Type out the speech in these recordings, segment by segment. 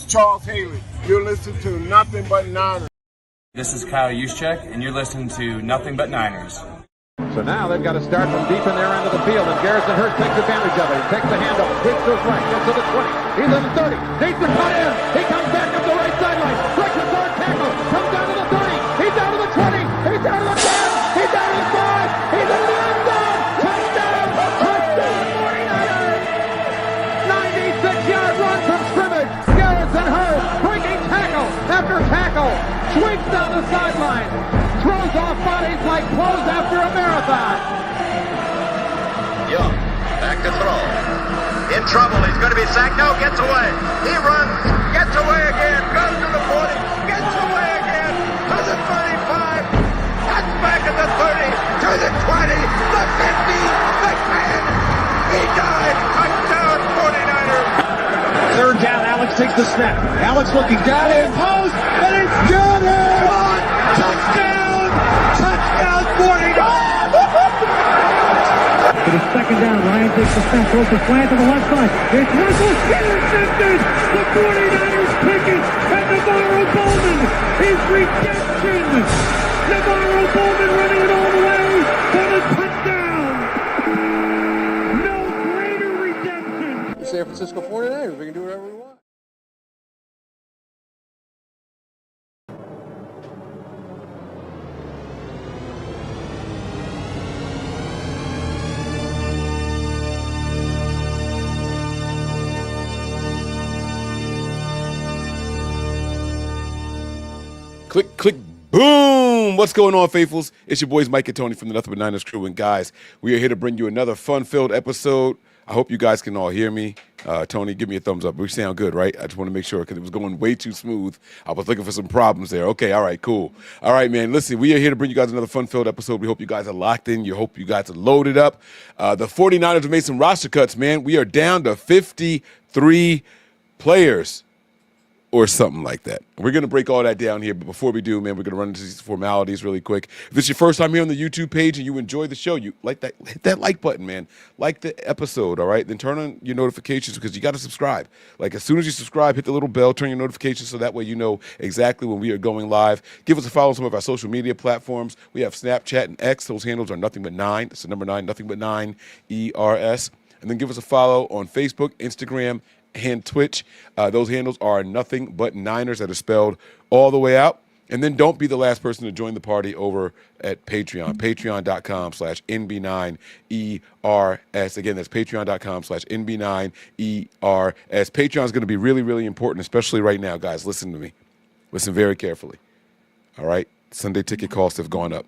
Charles Haley. You're listening to Nothing But Niners. This is Kyle Juszczyk, and you're listening to Nothing But Niners. So now they've got to start from deep in their end of the field, and Garrison Hurst takes advantage of it. He takes the handoff, takes to his right, gets to the 20. He's in the 30, needs to cut in. He comes back up the right sideline, breaks his hard tackle, comes down to the 30. He's down to the 20. He's down to the 10. He's down to the 5. He's into the end zone. Touchdown! Touchdown! 49ers! 96-yard run from scrimmage. Garrison Hurst breaking tackle after tackle, swings down the sideline. Throws off bodies like clothes after a marathon. Young, back to throw. In trouble, he's going to be sacked. No, gets away. He runs, gets away again, goes to the 40, gets away again, to the 35, cuts back at the 30, to the 20, the 50, the 10. He died. Touchdown, 49ers. Third down, Alex takes the snap. Alex looking down in post, and it's good. Touchdown! Touchdown, 49ers! It is second down. Ryan takes the snap, throws the slant to the left side. It's Russell, intercepted! The 49ers pick it, and Navarro Bowman is redemption! Navarro Bowman running it all the way for the touchdown! No greater redemption! The San Francisco 49ers, we can do whatever we want. Click, click, boom! What's going on, faithfuls? It's your boys Mike and Tony from the Nothing But Niners crew. And guys, we are here to bring you another fun-filled episode. I hope you guys can all hear me. Tony, give me a thumbs up. We sound good, right? I just want to make sure because it was going way too smooth. I was looking for some problems there. Okay, all right, cool. All right, man, listen, we are here to bring you guys another fun-filled episode. We hope you guys are locked in. We hope you guys are loaded up. The 49ers have made some roster cuts, man. We are down to 53 players. Or something like that. We're going to break all that down here, but before we do, man, we're going to run into these formalities really quick. If it's your first time here on the YouTube page and you enjoy the show, you like that, hit that like button, man. Like the episode, all right? Then turn on your notifications because you got to subscribe. Like as soon as you subscribe, hit the little bell, turn your notifications so that way you know exactly when we are going live. Give us a follow on some of our social media platforms. We have Snapchat and X. Those handles are Nothing But 9. That's the number 9, Nothing But 9, ERS. And then give us a follow on Facebook, Instagram, and Twitch. Those handles are Nothing But Niners, that is spelled all the way out. And then don't be the last person to join the party over at Patreon, patreon.com/NB9ERS. Again, that's patreon.com/NB9ERS. Patreon is going to be really, really important, especially right now, guys. Listen to me. Listen very carefully. All right? Sunday ticket costs have gone up.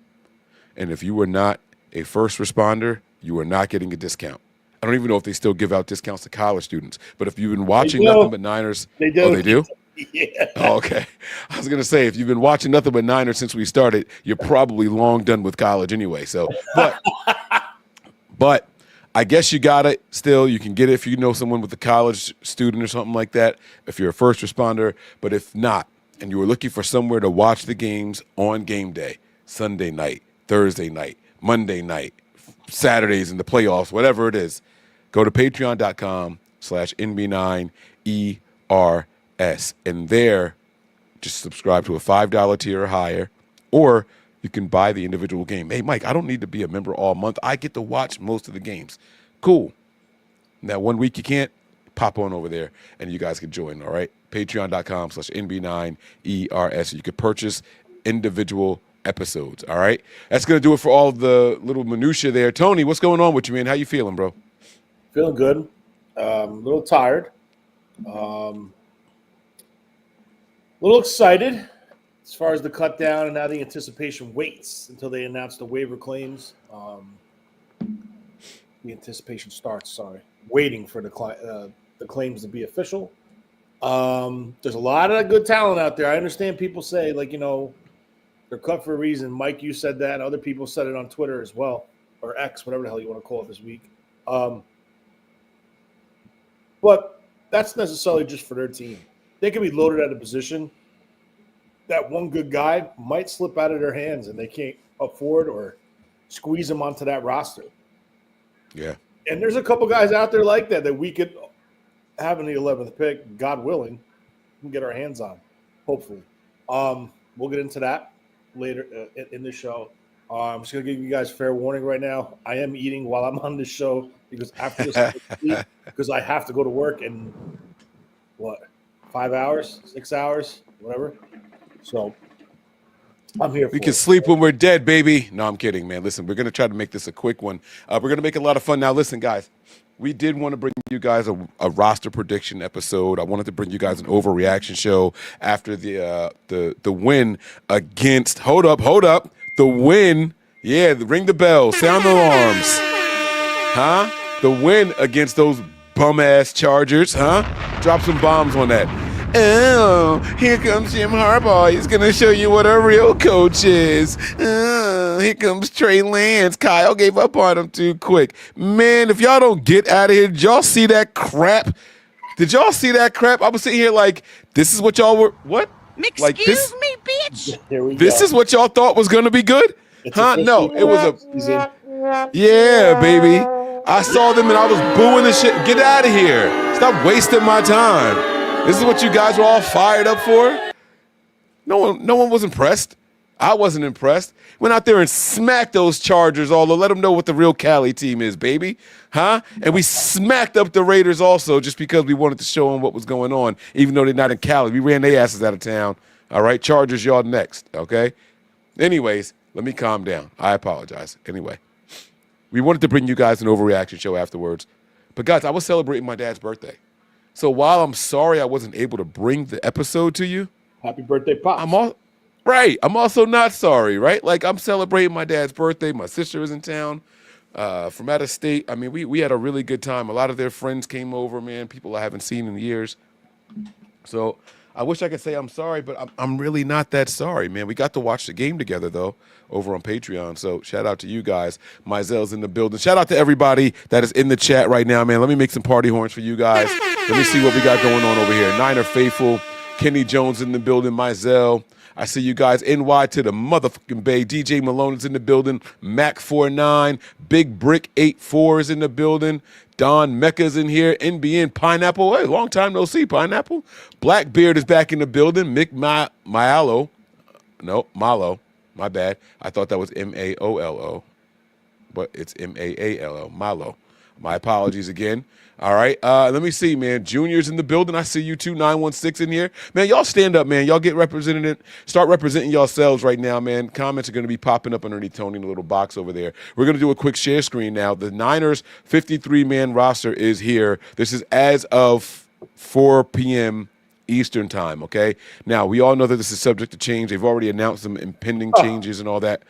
And if you were not a first responder, you are not getting a discount. I don't even know if they still give out discounts to college students. But if you've been watching Nothing But Niners, they do. Oh, they do? Yeah. Oh, okay. I was going to say, if you've been watching Nothing But Niners since we started, you're probably long done with college anyway. So, but I guess you got it still. You can get it if you know someone with a college student or something like that, if you're a first responder. But if not, and you were looking for somewhere to watch the games on game day, Sunday night, Thursday night, Monday night, Saturdays in the playoffs, whatever it is, go to patreon.com/NB9ERS. And there, just subscribe to a $5 tier or higher, or you can buy the individual game. Hey, Mike, I don't need to be a member all month. I get to watch most of the games. Cool. Now, 1 week you can't, pop on over there, and you guys can join, all right? Patreon.com/NB9ERS. You can purchase individual episodes, all right? That's going to do it for all of the little minutia there. Tony, what's going on with you, man? How you feeling, bro? Feeling good. A little tired. A little excited as far as the cut down, and now the anticipation waits until they announce the waiver claims. The anticipation starts, waiting for the claims to be official. There's a lot of good talent out there. I understand people say, they're cut for a reason. Mike, you said that. Other people said it on Twitter as well, or X, whatever the hell you want to call it this week. But that's necessarily just for their team. They can be loaded at a position that one good guy might slip out of their hands and they can't afford or squeeze him onto that roster. Yeah. And there's a couple guys out there like that we could have in the 11th pick, God willing. can get our hands on. Hopefully, we'll get into that later in the show. I'm just gonna give you guys fair warning right now. I am eating while I'm on this show because after this, I eat because I have to go to work in 5 hours, 6 hours, whatever. So I'm here. We can sleep when we're dead, baby. No, I'm kidding, man. Listen, we're gonna try to make this a quick one. We're gonna make it a lot of fun. Now, listen, guys. We did want to bring you guys a roster prediction episode. I wanted to bring you guys an overreaction show after the win against. Hold up. The win. Yeah, ring the bell, sound the alarms. Huh? The win against those bum ass Chargers. Huh? Drop some bombs on that. Oh, here comes Jim Harbaugh. He's going to show you what a real coach is. Oh, here comes Trey Lance. Kyle gave up on him too quick. Man, if y'all don't get out of here, did y'all see that crap? Did y'all see that crap? I was sitting here like, this is what y'all were, what? Excuse me, bitch. Here we This go. is what y'all thought was going to be good? It's Huh? No, it was season. yeah, baby. I saw them and I was booing the shit. Get out of here. Stop wasting my time. This is what you guys were all fired up for? No one was impressed. I wasn't impressed. Went out there and smacked those Chargers all over. Let them know what the real Cali team is, baby. Huh? And we smacked up the Raiders also just because we wanted to show them what was going on, even though they're not in Cali. We ran their asses out of town. All right? Chargers, y'all next, okay? Anyways, let me calm down. I apologize. Anyway, we wanted to bring you guys an overreaction show afterwards. But, guys, I was celebrating my dad's birthday. So while I'm sorry I wasn't able to bring the episode to you, happy birthday, Pop. I'm also not sorry, right? Like, I'm celebrating my dad's birthday. My sister is in town from out of state. I mean, we had a really good time. A lot of their friends came over, man, people I haven't seen in years. So I wish I could say I'm sorry, but I'm really not that sorry, man. We got to watch the game together, though, over on Patreon. So shout out to you guys. Myzel's in the building. Shout out to everybody that is in the chat right now, man. Let me make some party horns for you guys. Let me see what we got going on over here. Niner Faithful, Kenny Jones in the building, Myzel. I see you guys. NY to the motherfucking Bay. DJ Malone is in the building. Mac49. Big Brick 84 is in the building. Don Mecca's in here. NBN Pineapple. Hey, long time no see, Pineapple. Blackbeard is back in the building. Mick Malo. No, Malo. My bad. I thought that was Maolo. But it's Maalo. Malo. My apologies again. All right. Let me see, man. Junior's in the building. I see you too. 916 in here. Man, y'all stand up, man. Y'all get represented. Start representing yourselves right now, man. Comments are going to be popping up underneath Tony in the little box over there. We're going to do a quick share screen now. The Niners 53-man roster is here. This is as of 4 p.m. Eastern time, okay? Now, we all know that this is subject to change. They've already announced some impending changes and all that.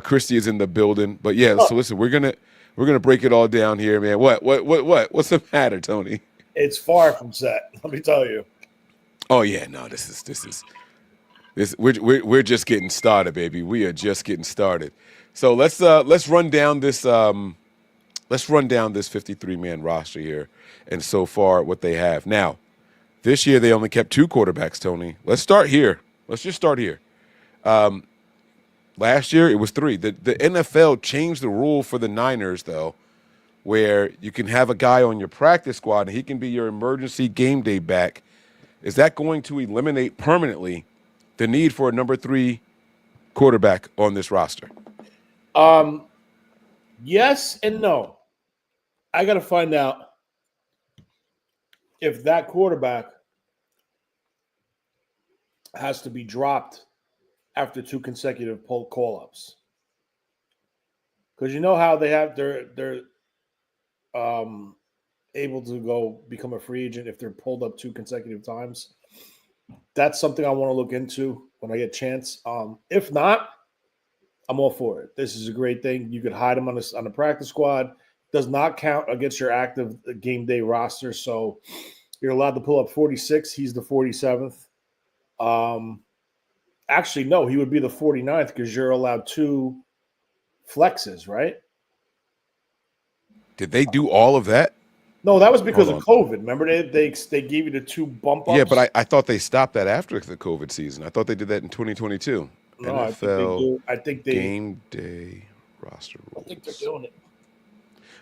Christy is in the building. But, yeah, so listen, we're going to break it all down here, man. What? What's the matter, Tony? It's far from set. Let me tell you. Oh yeah, no, this. We're just getting started, baby. We are just getting started. So let's run down this 53-man roster here, and so far what they have. Now, this year they only kept 2 quarterbacks, Tony. Let's start here. Let's just start here. Last year, it was 3. The NFL changed the rule for the Niners, though, where you can have a guy on your practice squad, and he can be your emergency game day back. Is that going to eliminate permanently the need for a number 3 quarterback on this roster? Yes and no. I got to find out if that quarterback has to be dropped after 2 consecutive call-ups. Because you know how they have they're able to go become a free agent if they're pulled up 2 consecutive times. That's something I want to look into when I get a chance. If not, I'm all for it. This is a great thing. You could hide him on the practice squad. Does not count against your active game day roster. So you're allowed to pull up 46. He's the 47th. Actually, no, he would be the 49th because you're allowed 2 flexes, right? Did they do all of that? No, that was because of COVID. Remember, they gave you the 2 bump ups? Yeah, but I thought they stopped that after the COVID season. I thought they did that in 2022. No, NFL I think they game day roster rules. I think they're doing it.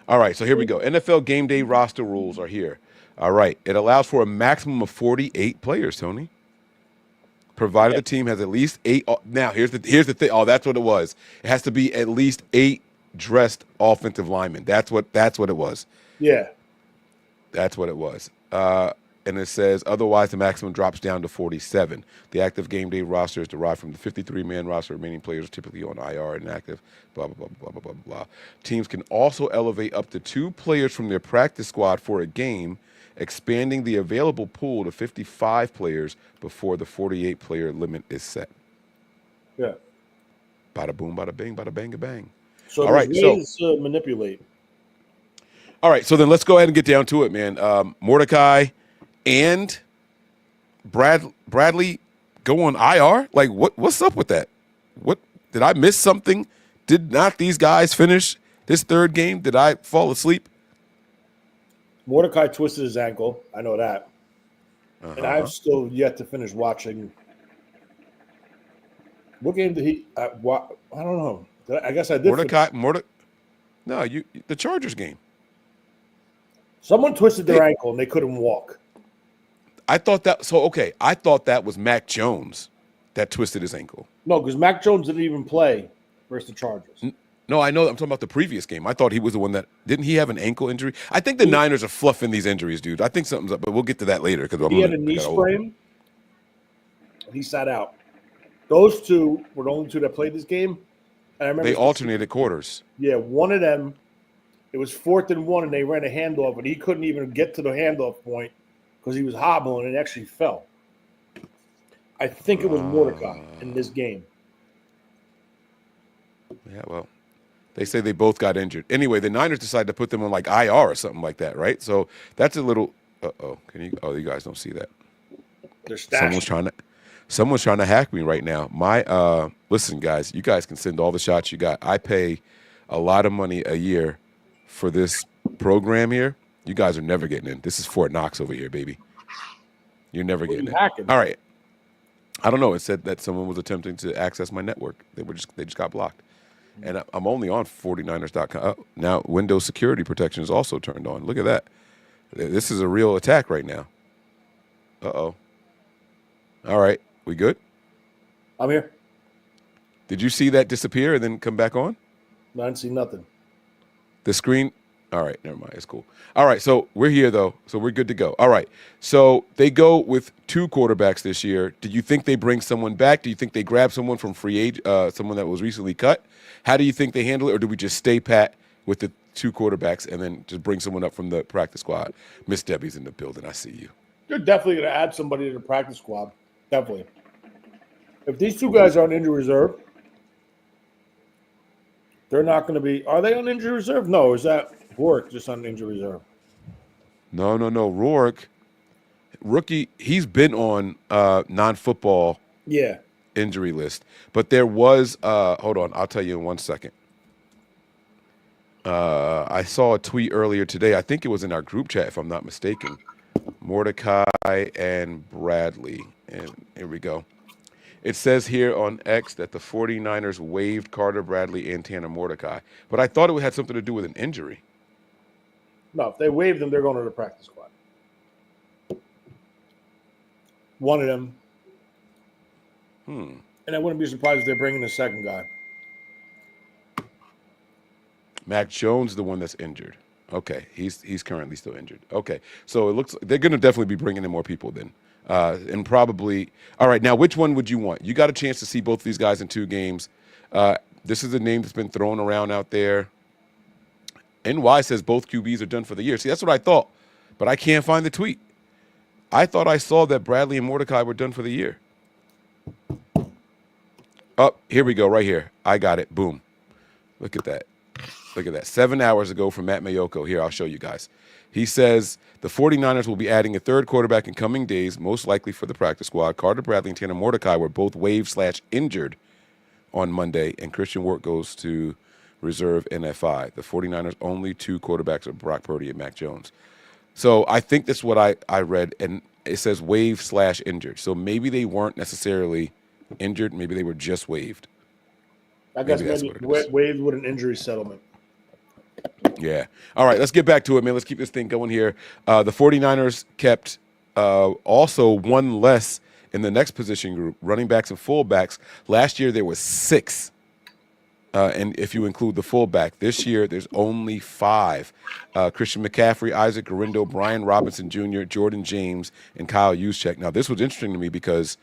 All right, so here we go. NFL game day roster rules are here. All right. It allows for a maximum of 48 players, Tony. Provided the team has at least 8. Now, here's the thing. Oh, that's what it was. It has to be at least 8 dressed offensive linemen. That's what it was. Yeah. That's what it was. And it says, otherwise, the maximum drops down to 47. The active game day roster is derived from the 53-man roster. Remaining players are typically on IR and inactive, blah, blah, blah, blah, blah, blah, blah. Teams can also elevate up to 2 players from their practice squad for a game, expanding the available pool to 55 players before the 48-player limit is set. Yeah. Bada boom, bada bing, bada bang, bang. So all right, ways to manipulate. All right, so then let's go ahead and get down to it, man. Mordecai and Bradley go on IR? Like, what's up with that? What did I miss something? Did not these guys finish this third game? Did I fall asleep? Mordecai twisted his ankle. I know that. And I've still yet to finish watching. What game did he? I don't know. I guess I did. No, the Chargers game. Someone twisted their ankle and they couldn't walk. I thought that was Mac Jones that twisted his ankle. No, because Mac Jones didn't even play versus the Chargers. No, I know. I'm talking about the previous game. I thought he was the one that didn't he have an ankle injury? I think the Niners are fluffing these injuries, dude. I think something's up, but we'll get to that later because he had a knee sprain. He sat out. Those two were the only two that played this game. And I remember they alternated quarters. Yeah, one of them. It was 4th and 1, and they ran a handoff, and he couldn't even get to the handoff point because he was hobbling and actually fell. I think it was Mordecai in this game. Yeah, well, they say they both got injured. Anyway, the Niners decided to put them on like IR or something like that, right? So that's a little. You guys don't see that? They're stashing. Someone's trying to hack me right now. Listen, guys, you guys can send all the shots you got. I pay a lot of money a year for this program here. You guys are never getting in. This is Fort Knox over here, baby. You're never getting in. Hacking? All right. I don't know. It said that someone was attempting to access my network. They just got blocked. And I'm only on 49ers.com. Now Windows security protection is also turned on. Look at that. This is a real attack right now. Uh-oh. All right. We good? I'm here. Did you see that disappear and then come back on? No, I didn't see nothing. The screen? All right, never mind. It's cool. All right, so we're here, though, so we're good to go. All right, so they go with 2 quarterbacks this year. Do you think they bring someone back? Do you think they grab someone from free agent, someone that was recently cut? How do you think they handle it, or do we just stay pat with the 2 quarterbacks and then just bring someone up from the practice squad? Miss Debbie's in the building. I see you. You're definitely going to add somebody to the practice squad. Definitely. If these 2 guys are on injury reserve, they're not going to be – are they on injury reserve? No, is that Rourke just on injury reserve? No. Rourke, rookie, he's been on non-football injury list. But there was hold on, I'll tell you in 1 second. I saw a tweet earlier today. I think it was in our group chat, if I'm not mistaken. Mordecai and Bradley. And here we go. It says here on X that the 49ers waived Carter Bradley and Tanner Mordecai. But I thought it had something to do with an injury. No, if they waived them, they're going to the practice squad. One of them. And I wouldn't be surprised if they're bringing the second guy. Mac Jones is the one that's injured. Okay, he's currently still injured. Okay, so it looks like they're going to definitely be bringing in more people then. And probably – all right, now which one would you want? You got a chance to see both these guys in 2 games. This is a name that's been thrown around out there. NY says both QBs are done for the year. See, that's what I thought, but I can't find the tweet. I thought I saw that Bradley and Mordecai were done for the year. Oh, here we go, right here. I got it. Boom. Look at that. Look at that. 7 hours ago from Matt Mayoko. Here, I'll show you guys. He says the 49ers will be adding a 3rd quarterback in coming days, most likely for the practice squad. Carter Bradley and Tanner Mordecai were both waived/injured on Monday, and Christian Work goes to reserve NFI. The 49ers' only 2 quarterbacks are Brock Purdy and Mac Jones. So I think that's what I read, and it says waived/injured. So maybe they weren't necessarily injured. Maybe they were just waived. I guess maybe waived with an injury settlement. Yeah. All right, let's get back to it, man. Let's keep this thing going here. The 49ers kept also one less in the next position group, running backs and fullbacks. Last year, there was 6. And if you include the fullback, this year there's only 5. Christian McCaffrey, Isaac Garindo, Brian Robinson Jr., Jordan James, and Kyle Juszczyk. Now, this was interesting to me because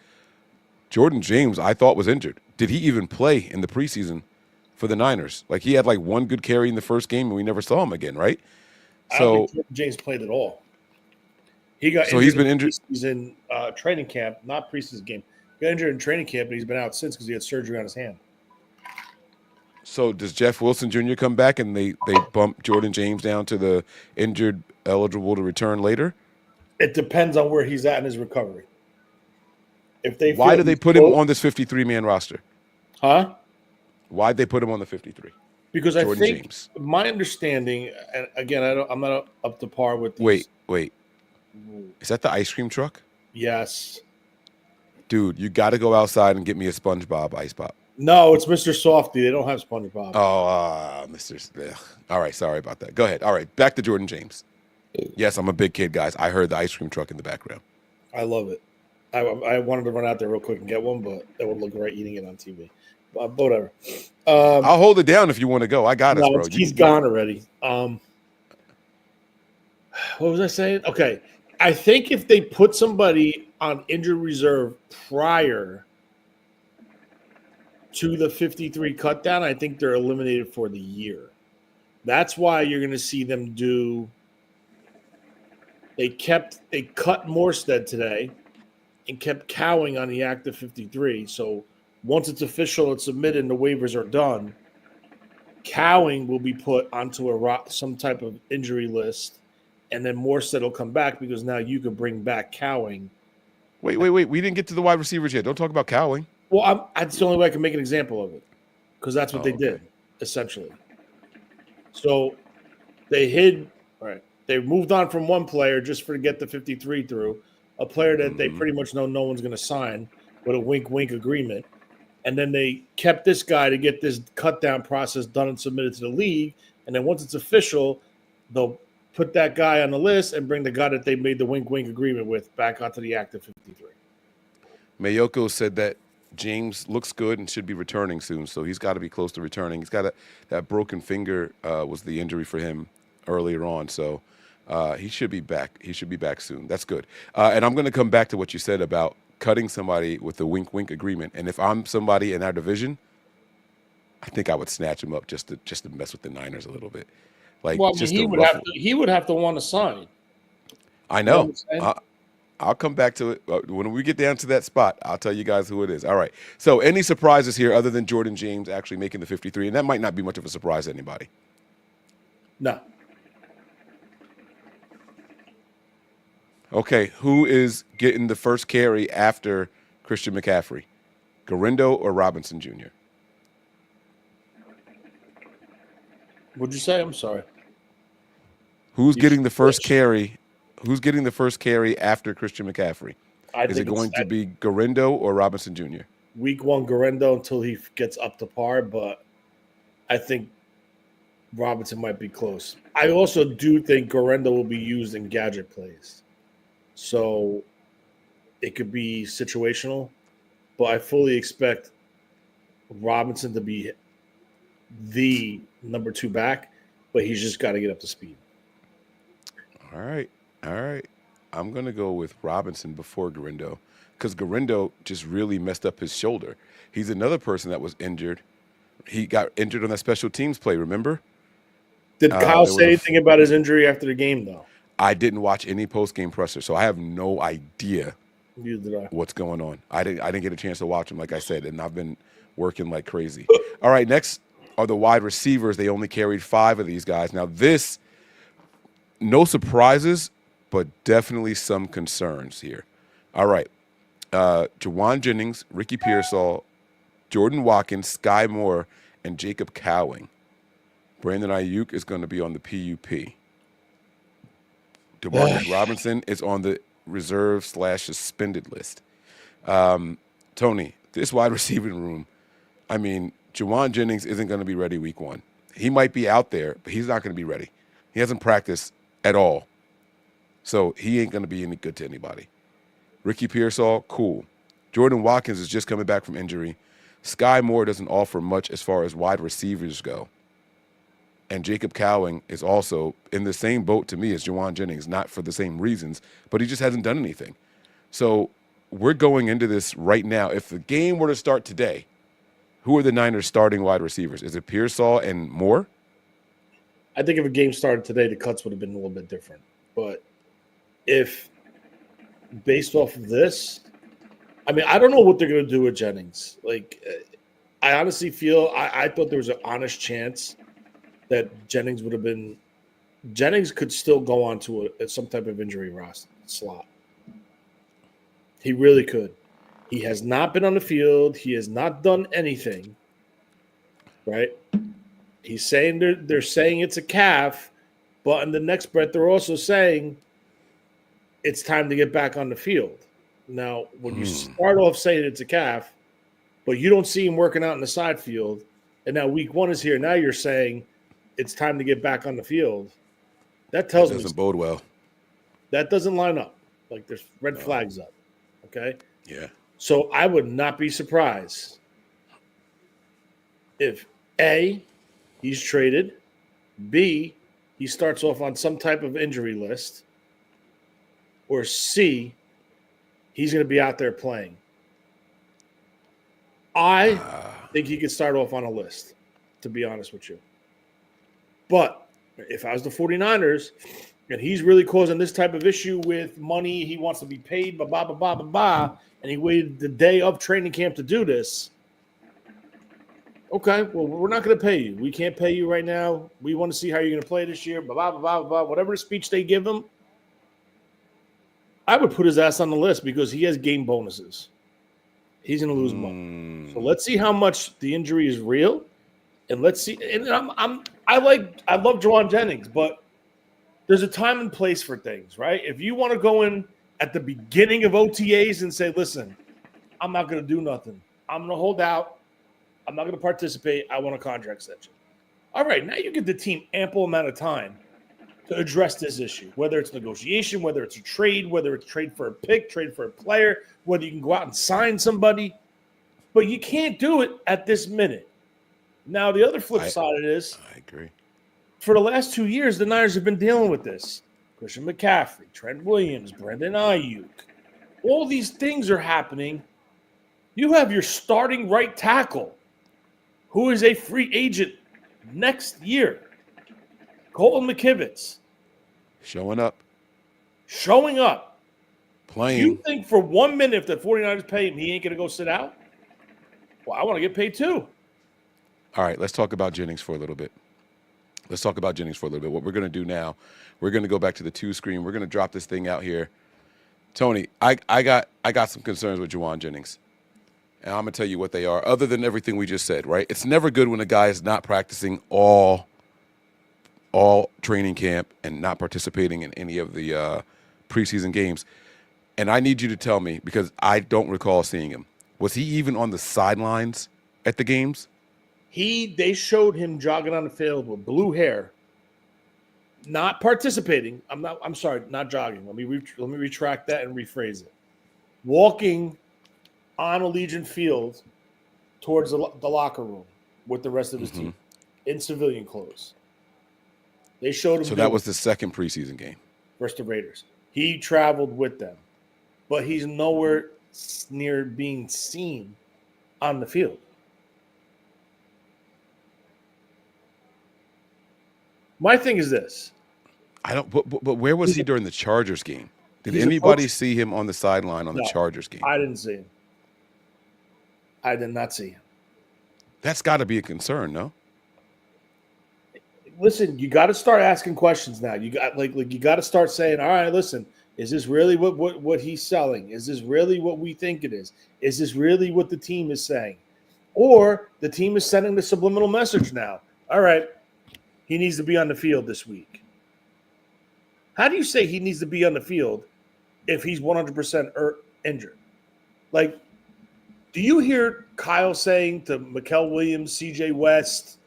Jordan James, I thought, was injured. Did he even play in the preseason for the Niners? Like, he had like one good carry in the first game, and we never saw him again, right? I don't think Jordan James played at all. He's been injured in training camp, not preseason game. He got injured in training camp, and he's been out since because he had surgery on his hand. So does Jeff Wilson Jr. come back and they bump Jordan James down to the injured, eligible to return later? It depends on where he's at in his recovery. Why do they put him on this 53-man roster? Huh? Why'd they put him on the 53? Because Jordan I think James. My understanding, and again, I'm not up to par with these. Wait. Is that the ice cream truck? Yes. Dude, you got to go outside and get me a SpongeBob ice pop. No, it's Mr. Softy. They don't have SpongeBob. Oh, Mr. All right, sorry about that. Go ahead. All right, back to Jordan James. Yes, I'm a big kid, guys. I heard the ice cream truck in the background. I love it. I wanted to run out there real quick and get one, but it would look great eating it on TV. But whatever. I'll hold it down if you want to go. I got it, bro. He's gone already. What was I saying? Okay. I think if they put somebody on injured reserve prior to the 53 cut down, I think they're eliminated for the year. That's why you're going to see them do. They cut Morstead today and kept Cowing on the active 53. So once it's official, it's submitted and the waivers are done, Cowing will be put onto some type of injury list, and then Morstead will come back because now you can bring back Cowing. Wait. We didn't get to the wide receivers yet. Don't talk about Cowing. Well, that's the only way I can make an example of it because that's what they did, essentially. So they hid – all right. They moved on from one player just to get the 53 through, a player that they pretty much know no one's going to sign with a wink-wink agreement. And then they kept this guy to get this cut-down process done and submitted to the league. And then once it's official, they'll put that guy on the list and bring the guy that they made the wink-wink agreement with back onto the active 53. Mayoko said that James looks good and should be returning soon, so he's got to be close to returning. He's got that broken finger was the injury for him earlier on, so he should be back. He should be back soon. That's good. And I'm going to come back to what you said about cutting somebody with the wink-wink agreement. And if I'm somebody in our division, I think I would snatch him up just to mess with the Niners a little bit. Like, well, he would have to want to sign. I know. I'll come back to it. When we get down to that spot, I'll tell you guys who it is. All right. So any surprises here other than Jordan James actually making the 53? And that might not be much of a surprise to anybody. No. Okay. Who is getting the first carry after Christian McCaffrey? Garindo or Robinson Jr.? What'd you say? I'm sorry. Who's getting the first carry? Who's getting the first carry after Christian McCaffrey? Is it going to be Garindo or Robinson Jr.? Week 1, Garindo until he gets up to par, but I think Robinson might be close. I also do think Garindo will be used in gadget plays. So it could be situational, but I fully expect Robinson to be the number 2 back, but he's just got to get up to speed. All right. I'm going to go with Robinson before Garindo because Garindo just really messed up his shoulder. He's another person that was injured. He got injured on that special teams play, remember? Did Kyle say anything about his injury after the game, though? I didn't watch any post-game presser, so I have no idea what's going on. I didn't get a chance to watch him, like I said, and I've been working like crazy. All right, next are the wide receivers. They only carried 5 of these guys. Now this, no surprises, but definitely some concerns here. All right. Jawan Jennings, Ricky Pearsall, Jordan Watkins, Sky Moore, and Jacob Cowing. Brandon Ayuk is going to be on the PUP. DeMarcus Robinson is on the reserve/suspended list. Tony, this wide receiving room, I mean, Jawan Jennings isn't going to be ready week 1. He might be out there, but he's not going to be ready. He hasn't practiced at all. So he ain't going to be any good to anybody. Ricky Pearsall, cool. Jordan Watkins is just coming back from injury. Sky Moore doesn't offer much as far as wide receivers go. And Jacob Cowing is also in the same boat to me as Juwan Jennings, not for the same reasons, but he just hasn't done anything. So we're going into this right now. If the game were to start today, who are the Niners starting wide receivers? Is it Pearsall and Moore? I think if a game started today, the cuts would have been a little bit different. But if based off of this, I mean, I don't know what they're going to do with Jennings. Like, I honestly feel I thought there was an honest chance that Jennings would have been – Jennings could still go on to some type of injury roster slot. He really could. He has not been on the field. He has not done anything, right? He's saying they're saying it's a calf, but in the next breath they're also saying it's time to get back on the field. Now, when you start off saying it's a calf, but you don't see him working out in the side field, and now week 1 is here, now you're saying it's time to get back on the field. That tells me doesn't bode well. That doesn't line up. Like there's red flags up. Okay? Yeah. So I would not be surprised if A, he's traded, B, he starts off on some type of injury list, or C, he's going to be out there playing. I think he could start off on a list, to be honest with you. But if I was the 49ers and he's really causing this type of issue with money, he wants to be paid, and he waited the day of training camp to do this, okay, well, we're not going to pay you. We can't pay you right now. We want to see how you're going to play this year, whatever speech they give him. I would put his ass on the list because he has game bonuses. He's going to lose money. So let's see how much the injury is real, and let's see. And I love Juwan Jennings, but there's a time and place for things, right? If you want to go in at the beginning of OTAs and say, "Listen, I'm not going to do nothing. I'm going to hold out. I'm not going to participate. I want a contract extension." All right, now you give the team ample amount of time to address this issue, whether it's negotiation, whether it's a trade, whether it's trade for a pick, trade for a player, whether you can go out and sign somebody. But you can't do it at this minute. Now, the other flip side of it is, I agree. For the last 2 years, the Niners have been dealing with this. Christian McCaffrey, Trent Williams, Brendan Ayuk. All these things are happening. You have your starting right tackle, who is a free agent next year. Colton McKivitz. Showing up. Playing. You think for 1 minute if the 49ers pay him, he ain't going to go sit out? Well, I want to get paid too. All right, let's talk about Jennings for a little bit. What we're going to do now, we're going to go back to the 2 screen. We're going to drop this thing out here. Tony, I got some concerns with Juwan Jennings. And I'm going to tell you what they are, other than everything we just said, right? It's never good when a guy is not practicing all training camp and not participating in any of the preseason games. And I need you to tell me, because I don't recall seeing him, was he even on the sidelines at the games? They showed him jogging on the field with blue hair, not participating. I'm sorry, not jogging. Let me retract that and rephrase it. Walking on Allegiant Field towards the locker room with the rest of his team in civilian clothes. They showed him. So that was the second preseason game versus the Raiders. He traveled with them, but he's nowhere near being seen on the field. My thing is this. But where was he during the Chargers game? Did anybody see him on the sideline on the Chargers game? I didn't see him. I did not see him. That's got to be a concern, no? Listen, you got to start asking questions now. You got you got to start saying, "All right, listen, is this really what he's selling? Is this really what we think it is? Is this really what the team is saying?" Or the team is sending the subliminal message now. All right, he needs to be on the field this week. How do you say he needs to be on the field if he's 100% injured? Like, do you hear Kyle saying to Mikael Williams, CJ West,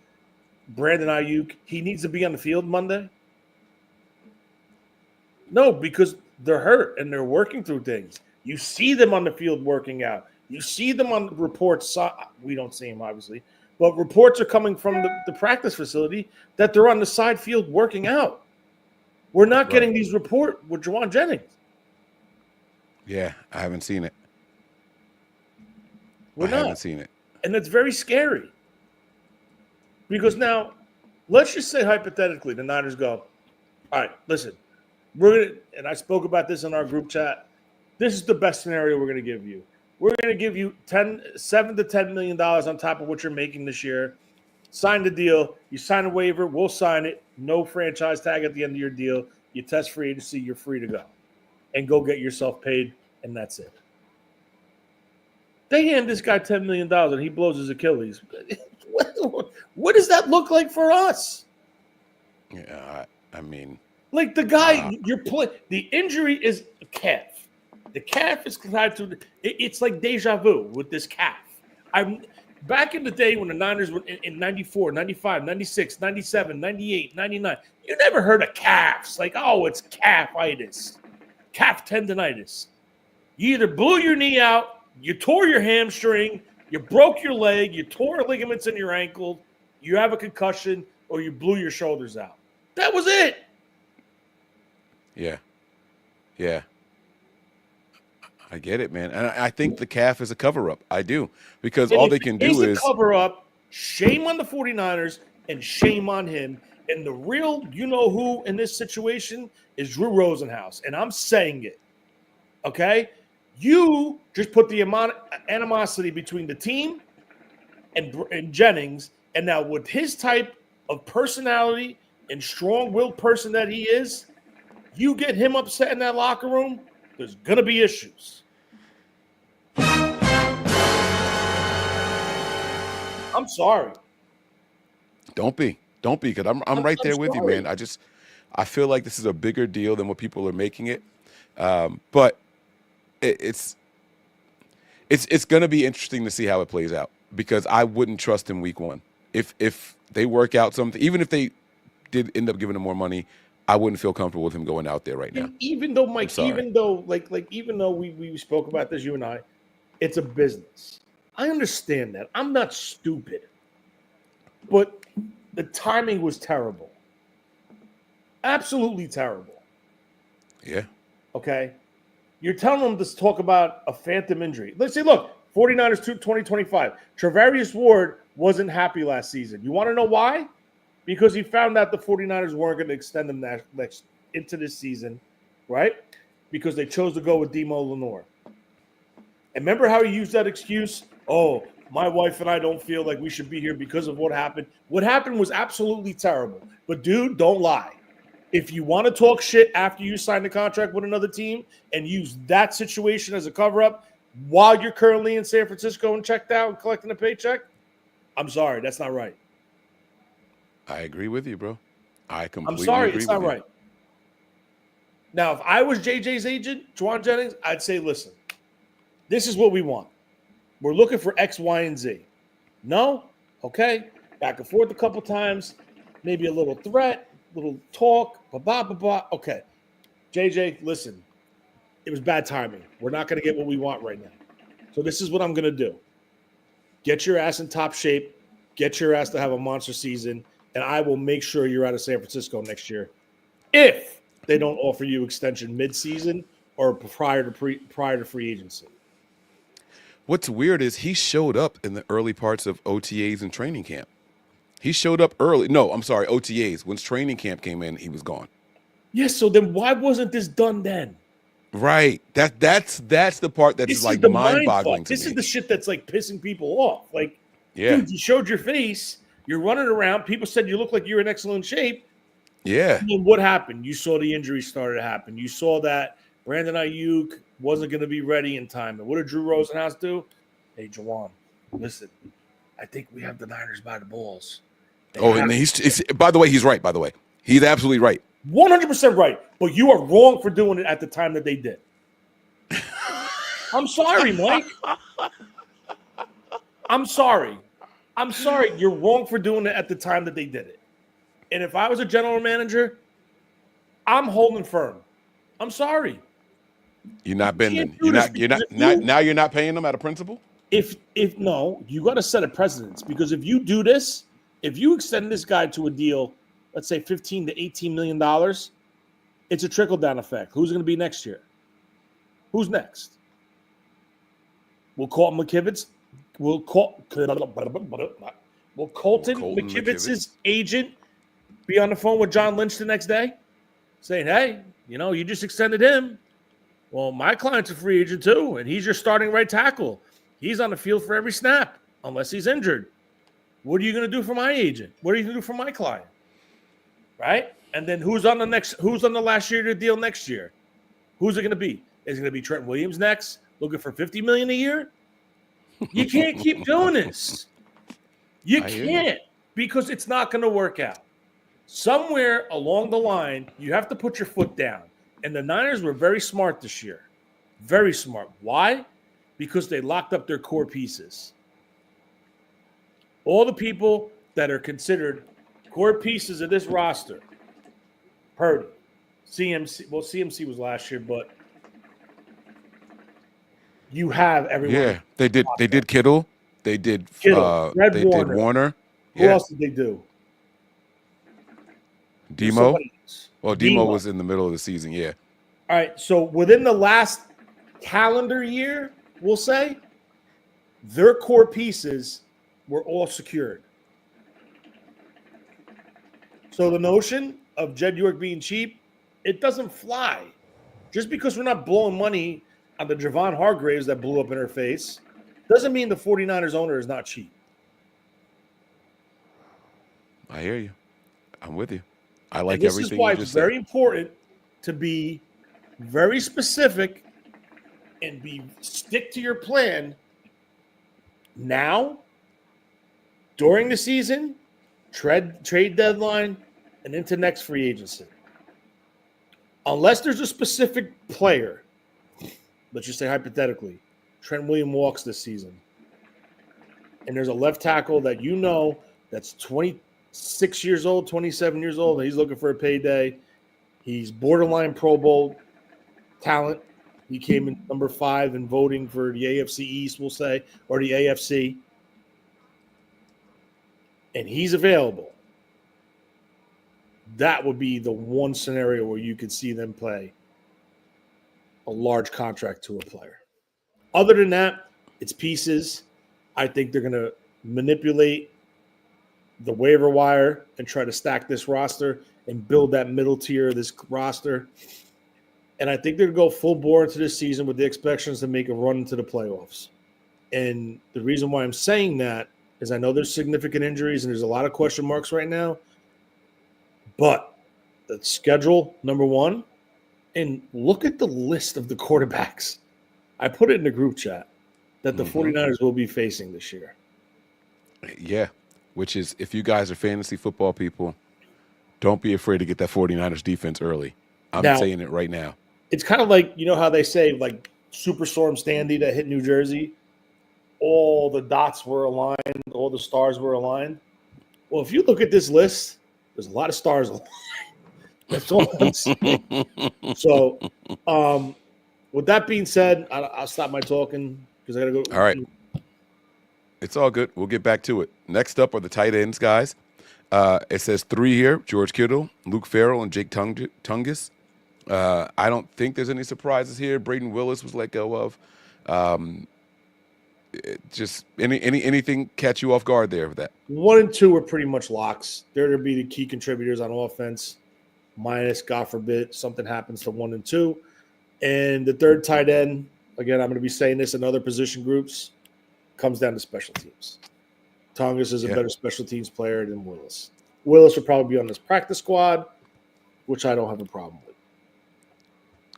Brandon Ayuk, he needs to be on the field Monday? No, because they're hurt and they're working through things. You see them on the field working out. You see them on the reports. We don't see them, obviously. But reports are coming from the practice facility that they're on the side field working out. We're not getting these reports with Juwan Jennings. Yeah, I haven't seen it. I haven't seen it. And it's very scary. Because now, let's just say hypothetically, the Niners go, all right, listen, we're gonna, and I spoke about this in our group chat. This is the best scenario we're going to give you. We're going to give you $7 to $10 million on top of what you're making this year. Sign the deal. You sign a waiver. We'll sign it. No franchise tag at the end of your deal. You test free agency. You're free to go. And go get yourself paid, and that's it. They hand this guy $10 million, and he blows his Achilles. What does that look like for us? Yeah, I mean. Like the guy, the injury is a calf. The calf is tied to it's like deja vu with this calf. I'm back in the day when the Niners were in 94, 95, 96, 97, 98, 99. You never heard of calves. Like, oh, it's calfitis, calf tendonitis. You either blew your knee out, you tore your hamstring, you broke your leg, you tore ligaments in your ankle, you have a concussion, or you blew your shoulders out. That was it. Yeah. Yeah. I get it, man. And I think the calf is a cover-up. I do. Because all they can do is a cover-up. Shame on the 49ers and shame on him. And the real you-know-who in this situation is Drew Rosenhaus. And I'm saying it. Okay? You just put the animosity between the team and Jennings. And now with his type of personality and strong-willed person that he is, you get him upset in that locker room, there's going to be issues. I'm sorry. Don't be, because I'm right there with you, man. I feel like this is a bigger deal than what people are making it. But it's going to be interesting to see how it plays out, because I wouldn't trust him week one. If they work out something, even if they did end up giving him more money, I wouldn't feel comfortable with him going out there right now. Even though, Mike, even though we spoke about this, you and I, it's a business. I understand that. I'm not stupid. But the timing was terrible. Absolutely terrible. Yeah. Okay? You're telling them to talk about a phantom injury. Let's say, look, 49ers 2025. Travarius Ward wasn't happy last season. You want to know why? Because he found out the 49ers weren't going to extend him next into this season, right? Because they chose to go with Demo Lenore. And remember how he used that excuse? Oh, my wife and I don't feel like we should be here because of what happened. What happened was absolutely terrible. But, dude, don't lie. If you want to talk shit after you sign the contract with another team and use that situation as a cover-up while you're currently in San Francisco and checked out and collecting a paycheck, I'm sorry. That's not right. I agree with you, bro. I completely I'm sorry, agree it's not with you. right. Now, if I was JJ's agent, Juwan Jennings, I'd say, listen, this is what we want. We're looking for X, Y, and Z. No? Okay. Back and forth a couple times. Maybe a little threat, little talk, blah. Okay. JJ, listen, it was bad timing. We're not going to get what we want right now. So this is what I'm going to do. Get your ass in top shape. Get your ass to have a monster season. And I will make sure you're out of San Francisco next year if they don't offer you extension mid-season or prior to free agency. What's weird is he showed up in the early parts of OTAs and training camp. He showed up early. No, I'm sorry, OTAs. Once training camp came in, he was gone. Yes, so then why wasn't this done then? Right. That's the part that's like mind-boggling to me. This is the shit that's like pissing people off. Like, yeah. Dude, you showed your face. You're running around. People said you look like you're in excellent shape. Yeah. And then what happened? You saw the injury started to happen. You saw that Brandon Ayuk wasn't going to be ready in time. And what did Drew Rosenhaus do? Hey, Juwan, listen, I think we have the Niners by the balls. And he's by the way, he's right, by the way. He's absolutely right. 100% right. But you are wrong for doing it at the time that they did. I'm sorry, Mike. I'm sorry. I'm sorry, you're wrong for doing it at the time that they did it. And if I was a general manager, I'm holding firm. I'm sorry. You're not bending. You're Not paying them out of principle? If no, you got to set a precedence, because if you do this, if you extend this guy to a deal, let's say $15 to $18 million, it's a trickle-down effect. Who's going to be next year? Who's next? Will Colton McKivitz's agent be on the phone with John Lynch the next day saying, hey, you just extended him. Well, my client's a free agent too, and he's your starting right tackle. He's on the field for every snap unless he's injured. What are you going to do for my agent? What are you going to do for my client? Right? And then who's on the last year of the deal next year? Who's it going to be? Is it going to be Trent Williams next, looking for $50 million a year? You can't keep doing this. You can't, because it's not going to work out. Somewhere along the line, you have to put your foot down. And the Niners were very smart this year. Very smart. Why? Because they locked up their core pieces. All the people that are considered core pieces of this roster. Purdy, CMC. Well, CMC was last year, but you have everyone. Yeah, they did. They did Kittle. They did. Kittle, they did Warner. Who else did they do? Demo. Well, Demo was in the middle of the season. Yeah. All right. So within the last calendar year, we'll say their core pieces were all secured. So the notion of Jed York being cheap, it doesn't fly. Just because we're not blowing money on the Javon Hargraves that blew up in her face doesn't mean the 49ers owner is not cheap. I hear you. I'm with you. I like this everything is why you just it's very important to be very specific and stick to your plan now, during the season, trade deadline, and into next free agency. Unless there's a specific player, let's just say hypothetically, Trent Williams walks this season, and there's a left tackle that that's 26 years old, 27 years old, and he's looking for a payday. He's borderline Pro Bowl talent. He came in number 5 in voting for the AFC East, we'll say, or the AFC. And he's available. That would be the one scenario where you could see them play a large contract to a player. Other than that, it's pieces. I think they're going to manipulate the waiver wire and try to stack this roster and build that middle tier of this roster. And I think they're going to go full bore into this season with the expectations to make a run into the playoffs. And the reason why I'm saying that is I know there's significant injuries and there's a lot of question marks right now. But the schedule, number one, and look at the list of the quarterbacks. I put it in the group chat that the 49ers will be facing this year. Yeah, which is, if you guys are fantasy football people, don't be afraid to get that 49ers defense early. I'm saying it right now. It's kind of like, how they say, like Superstorm Sandy that hit New Jersey, all the dots were aligned, all the stars were aligned. Well, if you look at this list, there's a lot of stars aligned. That's all I'm saying. So, with that being said, I'll stop my talking because I got to go. All right. It's all good. We'll get back to it. Next up are the tight ends, guys. It says 3 here: George Kittle, Luke Farrell, and Jake Tungus. I don't think there's any surprises here. Braden Willis was let go of. Just anything catch you off guard there with that? 1 and 2 are pretty much locks. They're to be the key contributors on offense. Minus, God forbid, something happens to 1 and 2. And the third tight end, again, I'm going to be saying this in other position groups, comes down to special teams. Tongas is a better special teams player than Willis. Willis will probably be on this practice squad, which I don't have a problem with.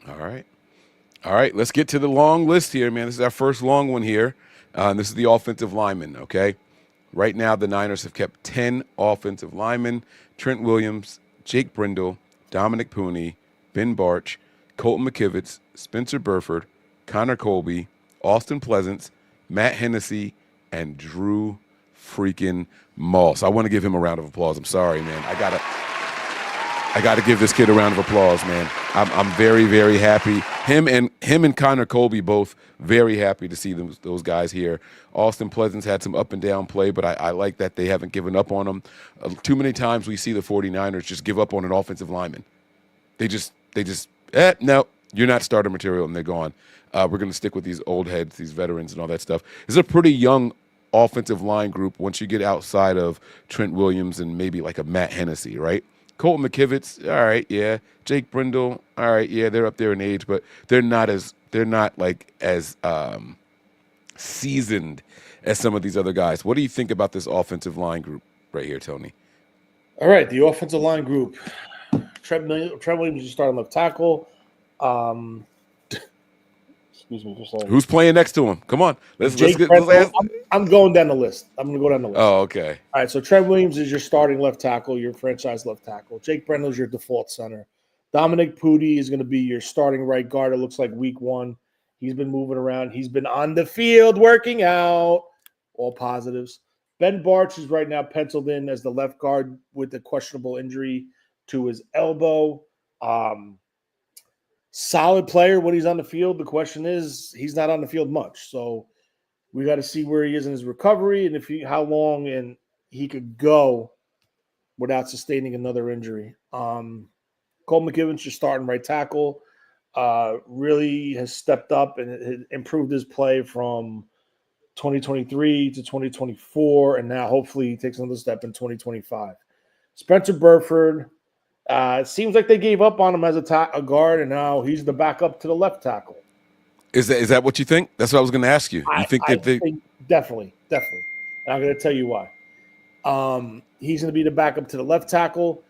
All right. Let's get to the long list here, man. This is our first long one here. And this is the offensive linemen, okay? Right now, the Niners have kept 10 offensive linemen: Trent Williams, Jake Brindle, Dominic Pooney, Ben Barch, Colton McKivitz, Spencer Burford, Connor Colby, Austin Pleasance, Matt Hennessy, and Drew freaking Moss. I want to give him a round of applause. I'm sorry, man. I gotta give this kid a round of applause, man. I'm very, very happy. Him and Connor Colby both very happy to see those guys here. Austin Pleasance had some up and down play, but I like that they haven't given up on him. Too many times we see the 49ers just give up on an offensive lineman. They just no, you're not starter material, and they're gone. We're going to stick with these old heads, these veterans, and all that stuff. It's a pretty young offensive line group once you get outside of Trent Williams and maybe like a Matt Hennessy, right? Colton McKivitz, all right, yeah. Jake Brindle, all right, yeah. They're up there in age, but they're not as seasoned as some of these other guys. What do you think about this offensive line group right here, Tony? All right, the offensive line group. Trent Williams is starting left tackle. Excuse me, just who's playing next to him? Come on, let's get. I'm going down the list. I'm going to go down the list. Oh, okay. All right, so Trent Williams is your starting left tackle, your franchise left tackle. Jake Brendel is your default center. Dominic Pudi is going to be your starting right guard. It looks like week 1. He's been moving around. He's been on the field working out. All positives. Ben Barch is right now penciled in as the left guard with the questionable injury to his elbow. Solid player when he's on the field. The question is, he's not on the field much. So we got to see where he is in his recovery and how long and he could go without sustaining another injury. Cole McKivitz, your starting right tackle, really has stepped up and improved his play from 2023 to 2024, and now hopefully he takes another step in 2025. Spencer Burford, it seems like they gave up on him as a guard, and now he's the backup to the left tackle. Is that what you think? That's what I was going to ask you. You think that they think definitely. And I'm going to tell you why. He's going to be the backup to the left tackle,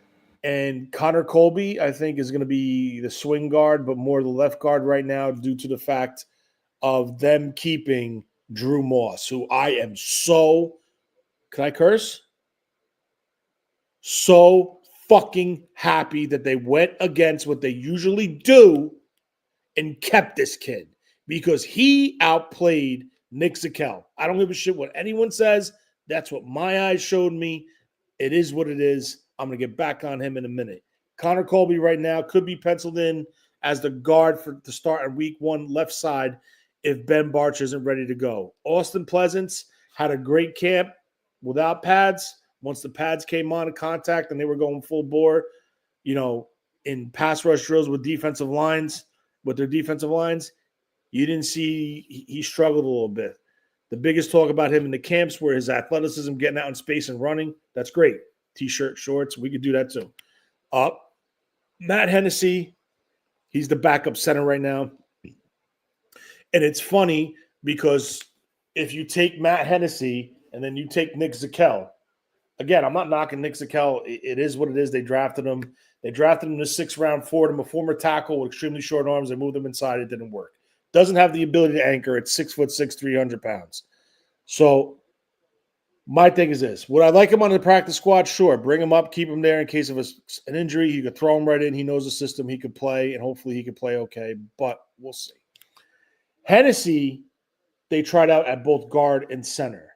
and Connor Colby, I think, is going to be the swing guard, but more the left guard right now due to the fact of them keeping Drew Moss, who I am so – can I curse? So fucking happy that they went against what they usually do and kept this kid because he outplayed Nick Zakelj. I don't give a shit what anyone says. That's what my eyes showed me. It is what it is. I'm going to get back on him in a minute. Connor Colby right now could be penciled in as the guard for the start in week 1 left side if Ben Barch isn't ready to go. Austin Pleasance had a great camp without pads. Once the pads came on in contact and they were going full bore, in pass rush drills with their defensive lines, you didn't see he struggled a little bit. The biggest talk about him in the camps were his athleticism, getting out in space and running. That's great. T-shirt, shorts, we could do that too. Matt Hennessy, he's the backup center right now. And it's funny because if you take Matt Hennessy and then you take Nick Zakelj, again, I'm not knocking Nick Zakelj. It is what it is. They drafted him. They drafted him in the 6th round, forward him, a former tackle with extremely short arms. They moved him inside. It didn't work. Doesn't have the ability to anchor at 6'6", 300 pounds. So my thing is this. Would I like him on the practice squad? Sure. Bring him up. Keep him there in case of an injury. You could throw him right in. He knows the system. He could play, and hopefully he could play okay. But we'll see. Hennessy, they tried out at both guard and center.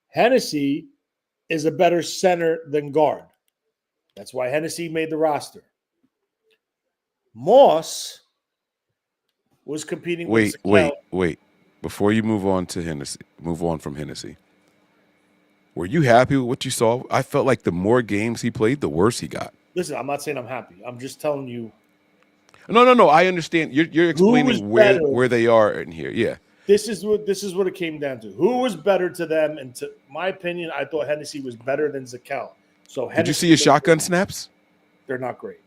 Hennessy is a better center than guard. That's why Hennessy made the roster. Moss was competing with Zakelj. Wait. Before you move on from Hennessy, were you happy with what you saw? I felt like the more games he played, the worse he got. Listen, I'm not saying I'm happy. I'm just telling you. No. I understand. You're explaining where they are in here. Yeah. This is what it came down to. Who was better to them? And to my opinion, I thought Hennessy was better than Zakelj. So did you see his shotgun snaps? They're not great,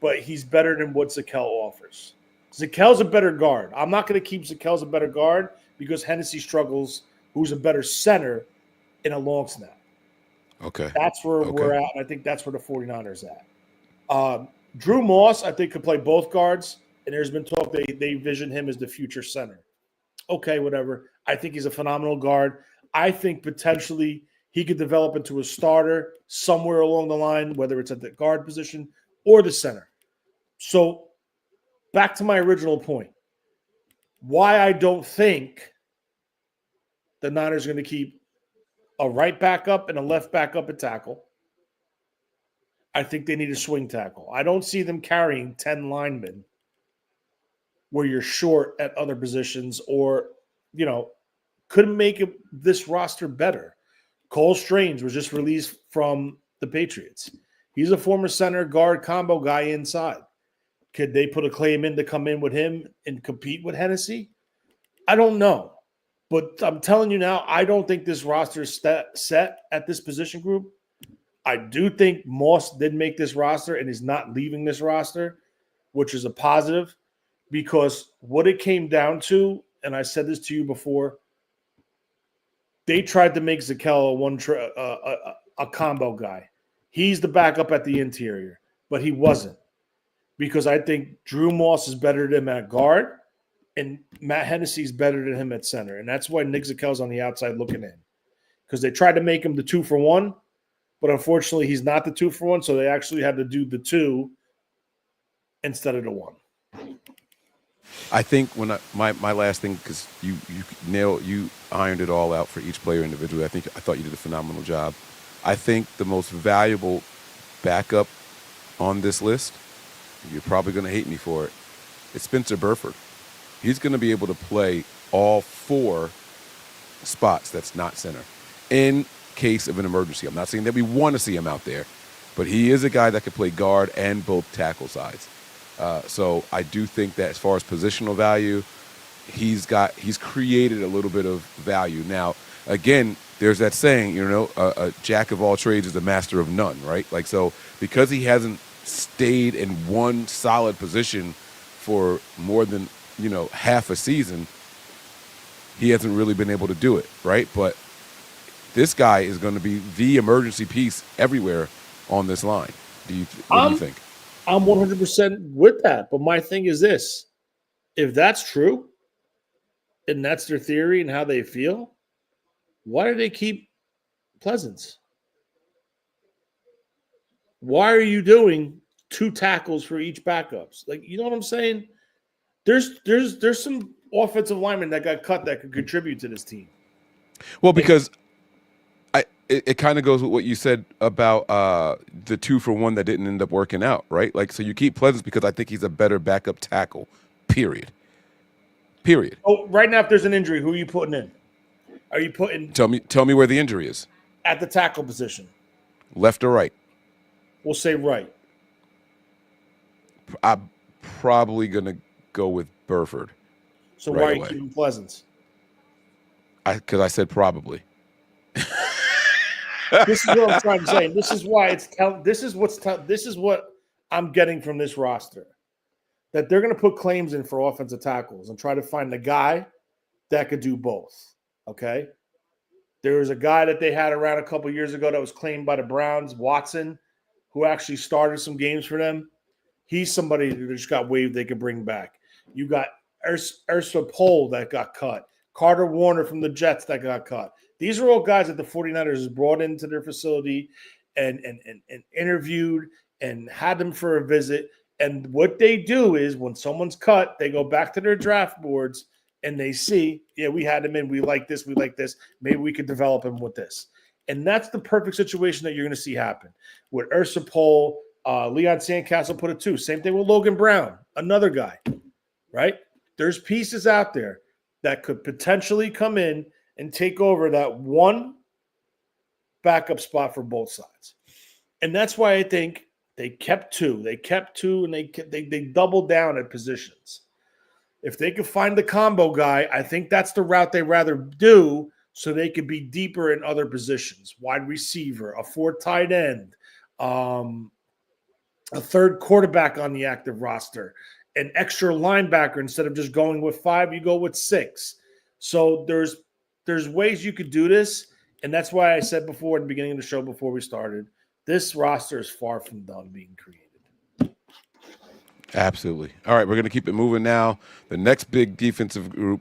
but he's better than what Zakelj offers. Zakelj's a better guard. I'm not going to keep Zakelj as a better guard because Hennessy struggles. Who's a better center in a long snap? Okay, that's where we're at, and I think that's where the 49ers at. Drew Moss, I think, could play both guards, and there's been talk they vision him as the future center. Okay, whatever. I think he's a phenomenal guard. I think potentially he could develop into a starter somewhere along the line, whether it's at the guard position or the center. So back to my original point. Why I don't think the Niners are going to keep a right back up and a left back up at tackle. I think they need a swing tackle. I don't see them carrying 10 linemen where you're short at other positions or, couldn't make this roster better. Cole Strange was just released from the Patriots. He's a former center guard combo guy inside. Could they put a claim in to come in with him and compete with Hennessy? I don't know. But I'm telling you now, I don't think this roster is set at this position group. I do think Moss did make this roster and is not leaving this roster, which is a positive, because what it came down to, and I said this to you before, they tried to make Zakello a combo guy. He's the backup at the interior, but he wasn't, because I think Drew Moss is better than him at guard and Matt Hennessy is better than him at center. And that's why Nick Zakello's on the outside looking in, because they tried to make him the 2-for-1. But unfortunately, he's not the 2-for-1, so they actually had to do the 2 instead of the 1. I think when my last thing, because you ironed it all out for each player individually. I thought you did a phenomenal job. I think the most valuable backup on this list, you're probably going to hate me for it, it's Spencer Burford. He's going to be able to play all 4 spots that's not center in case of an emergency. I'm not saying that we want to see him out there, but he is a guy that can play guard and both tackle sides. So I do think that as far as positional value, he's created a little bit of value. Now, again, there's that saying, a jack of all trades is a master of none, right? Like, so because he hasn't stayed in one solid position for more than, half a season, he hasn't really been able to do it, right? But this guy is going to be the emergency piece everywhere on this line. What do you think? I'm 100% with that. But my thing is this. If that's true, and that's their theory and how they feel, why do they keep Pleasance? Why are you doing 2 tackles for each backups? Like, you know what I'm saying? There's some offensive linemen that got cut that could contribute to this team. Well, because it kind of goes with what you said about the 2-for-1 that didn't end up working out, right? Like, so you keep Pleasance because I think he's a better backup tackle, period. Oh, right now, if there's an injury, who are you putting in? Are you putting – Tell me where the injury is. At the tackle position. Left or right? We'll say right. I'm probably going to go with Burford. So why are you keeping Pleasance? Because I said probably. This is what I'm trying to say. This is why this is what I'm getting from this roster. That they're going to put claims in for offensive tackles and try to find the guy that could do both. Okay? There was a guy that they had around a couple years ago that was claimed by the Browns, Watson, who actually started some games for them. He's somebody who just got waived they could bring back. You got Ursa Pohl that got cut. Carter Warner from the Jets that got cut. These are all guys that the 49ers brought into their facility and interviewed and had them for a visit. And what they do is when someone's cut, they go back to their draft boards and they see, yeah, we had him in. We like this. Maybe we could develop him with this. And that's the perfect situation that you're going to see happen. With Ursa Pohl, Leon Sandcastle put it too. Same thing with Logan Brown, another guy, right? There's pieces out there that could potentially come in and take over that one backup spot for both sides. And that's why I think they kept 2. They kept 2, and they doubled down at positions. If they could find the combo guy, I think that's the route they rather do so they could be deeper in other positions. Wide receiver, a 4th tight end, a 3rd quarterback on the active roster, an extra linebacker. Instead of just going with 5, you go with 6. So there's ways you could do this, and that's why I said before in the beginning of the show before we started, this roster is far from done being created. Absolutely. All right, we're going to keep it moving now. The next big defensive group,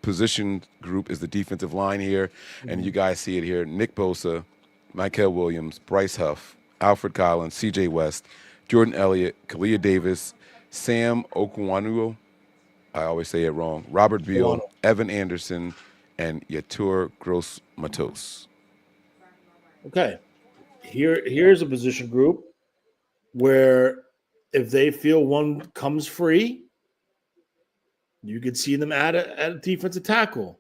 position group is the defensive line here, and you guys see it here. Nick Bosa, Mykel Williams, Bryce Huff, Alfred Collins, C.J. West, Jordan Elliott, Kalia Davis, Sam Okwuonu, I always say it wrong, Robert Beal, Evan Anderson, and Yatur Gross-Matos. Okay. Here's a position group where if they feel one comes free, you could see them add a defensive tackle.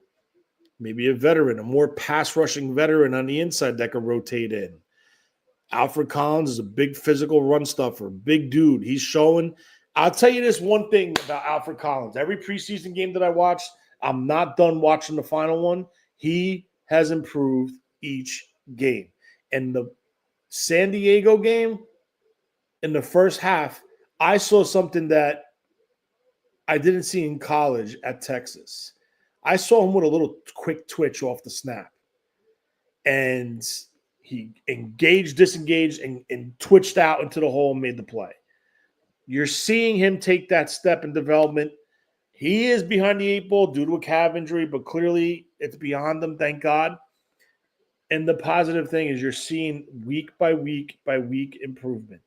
Maybe a veteran, a more pass rushing veteran on the inside that could rotate in. Alfred Collins is a big physical run stuffer, big dude. He's showing. I'll tell you this one thing about Alfred Collins. Every preseason game that I watched, I'm not done watching the final one. He has improved each game. And the San Diego game, in the first half, I saw something that I didn't see in college at Texas. I saw him with a little quick twitch off the snap. And he engaged, disengaged, and twitched out into the hole and made the play. You're seeing him take that step in development. He is behind the 8 ball due to a calf injury, but clearly it's beyond him, thank God. And the positive thing is you're seeing week by week improvement.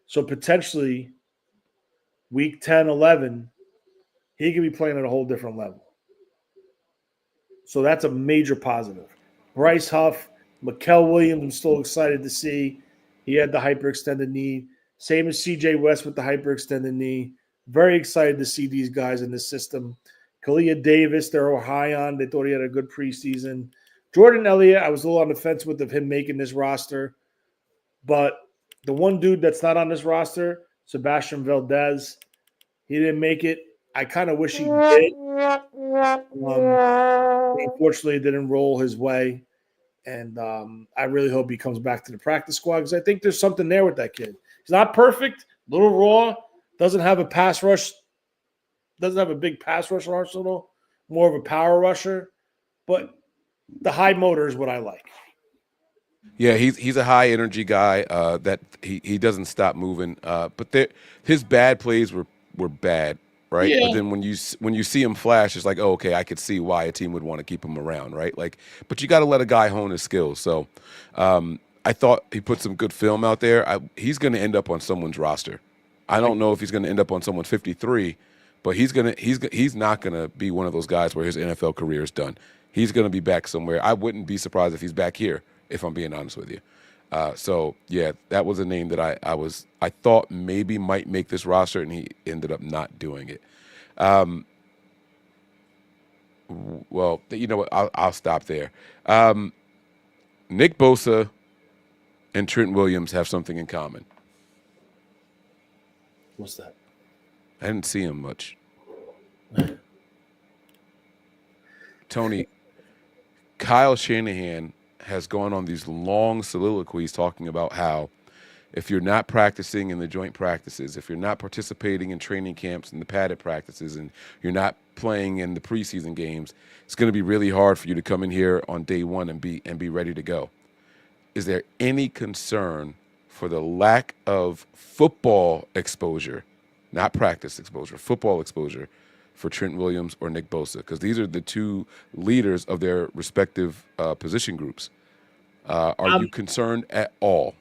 So potentially week 10, 11, he could be playing at a whole different level. So that's a major positive. Bryce Huff, Mikael Williams, I'm still excited to see. He had the hyperextended knee. Same as CJ West with the hyperextended knee. Very excited to see these guys in the system. Kalia Davis, they're high on. They thought he had a good preseason. Jordan Elliott, I was a little on the fence with of him making this roster. But the one dude that's not on this roster, Sebastian Valdez, he didn't make it. I kind of wish he did. Unfortunately, it didn't roll his way. And I really hope he comes back to the practice squad because I think there's something there with that kid. He's not perfect, a little raw, doesn't have a pass rush, doesn't have a big pass rush arsenal, more of a power rusher. But the high motor is what I like. Yeah, he's a high energy guy that he doesn't stop moving. But his bad plays were bad, right? Yeah. But then when you see him flash, it's like, oh, okay, I could see why a team would want to keep him around, right? Like, but you got to let a guy hone his skills. So I thought he put some good film out there. He's going to end up on someone's roster. I don't know if he's going to end up on someone's 53, but he's not going to be one of those guys where his NFL career is done. He's going to be back somewhere. I wouldn't be surprised if he's back here, if I'm being honest with you. So yeah, that was a name that I thought maybe might make this roster, and he ended up not doing it. Well, you know what? I'll stop there. Nick Bosa and Trent Williams have something in common. What's that? I didn't see him much. Tony, Kyle Shanahan has gone on these long soliloquies talking about how if you're not practicing in the joint practices, if you're not participating in training camps and the padded practices, and you're not playing in the preseason games, it's going to be really hard for you to come in here on day one and be ready to go. Is there any concern for the lack of football exposure, not practice exposure, football exposure for Trent Williams or Nick Bosa? Because these are the two leaders of their respective position groups. Are you concerned at all?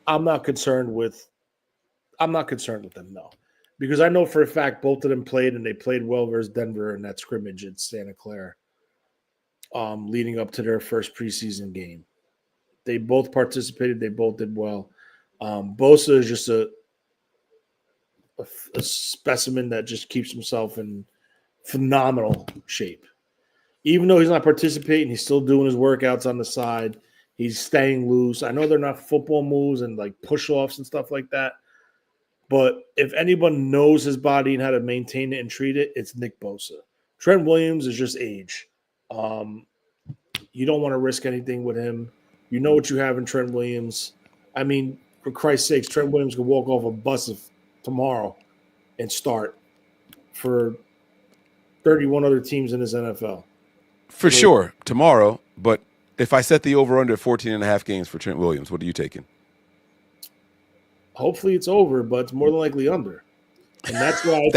I'm not concerned with them, no. Because I know for a fact both of them played, and they played well versus Denver in that scrimmage at Santa Clara leading up to their first preseason game. They both participated. They both did well. Bosa is just a specimen that just keeps himself in phenomenal shape. Even though he's not participating, he's still doing his workouts on the side. He's staying loose. I know they're not football moves and like push-offs and stuff like that. But if anyone knows his body and how to maintain it and treat it, it's Nick Bosa. Trent Williams is just age. You don't want to risk anything with him. You know what you have in Trent Williams. I mean, for Christ's sakes, Trent Williams could walk off a bus tomorrow and start for 31 other teams in this NFL. For sure, tomorrow. But if I set the over-under 14.5 games for Trent Williams, what are you taking? Hopefully it's over, but it's more than likely under. And that's why I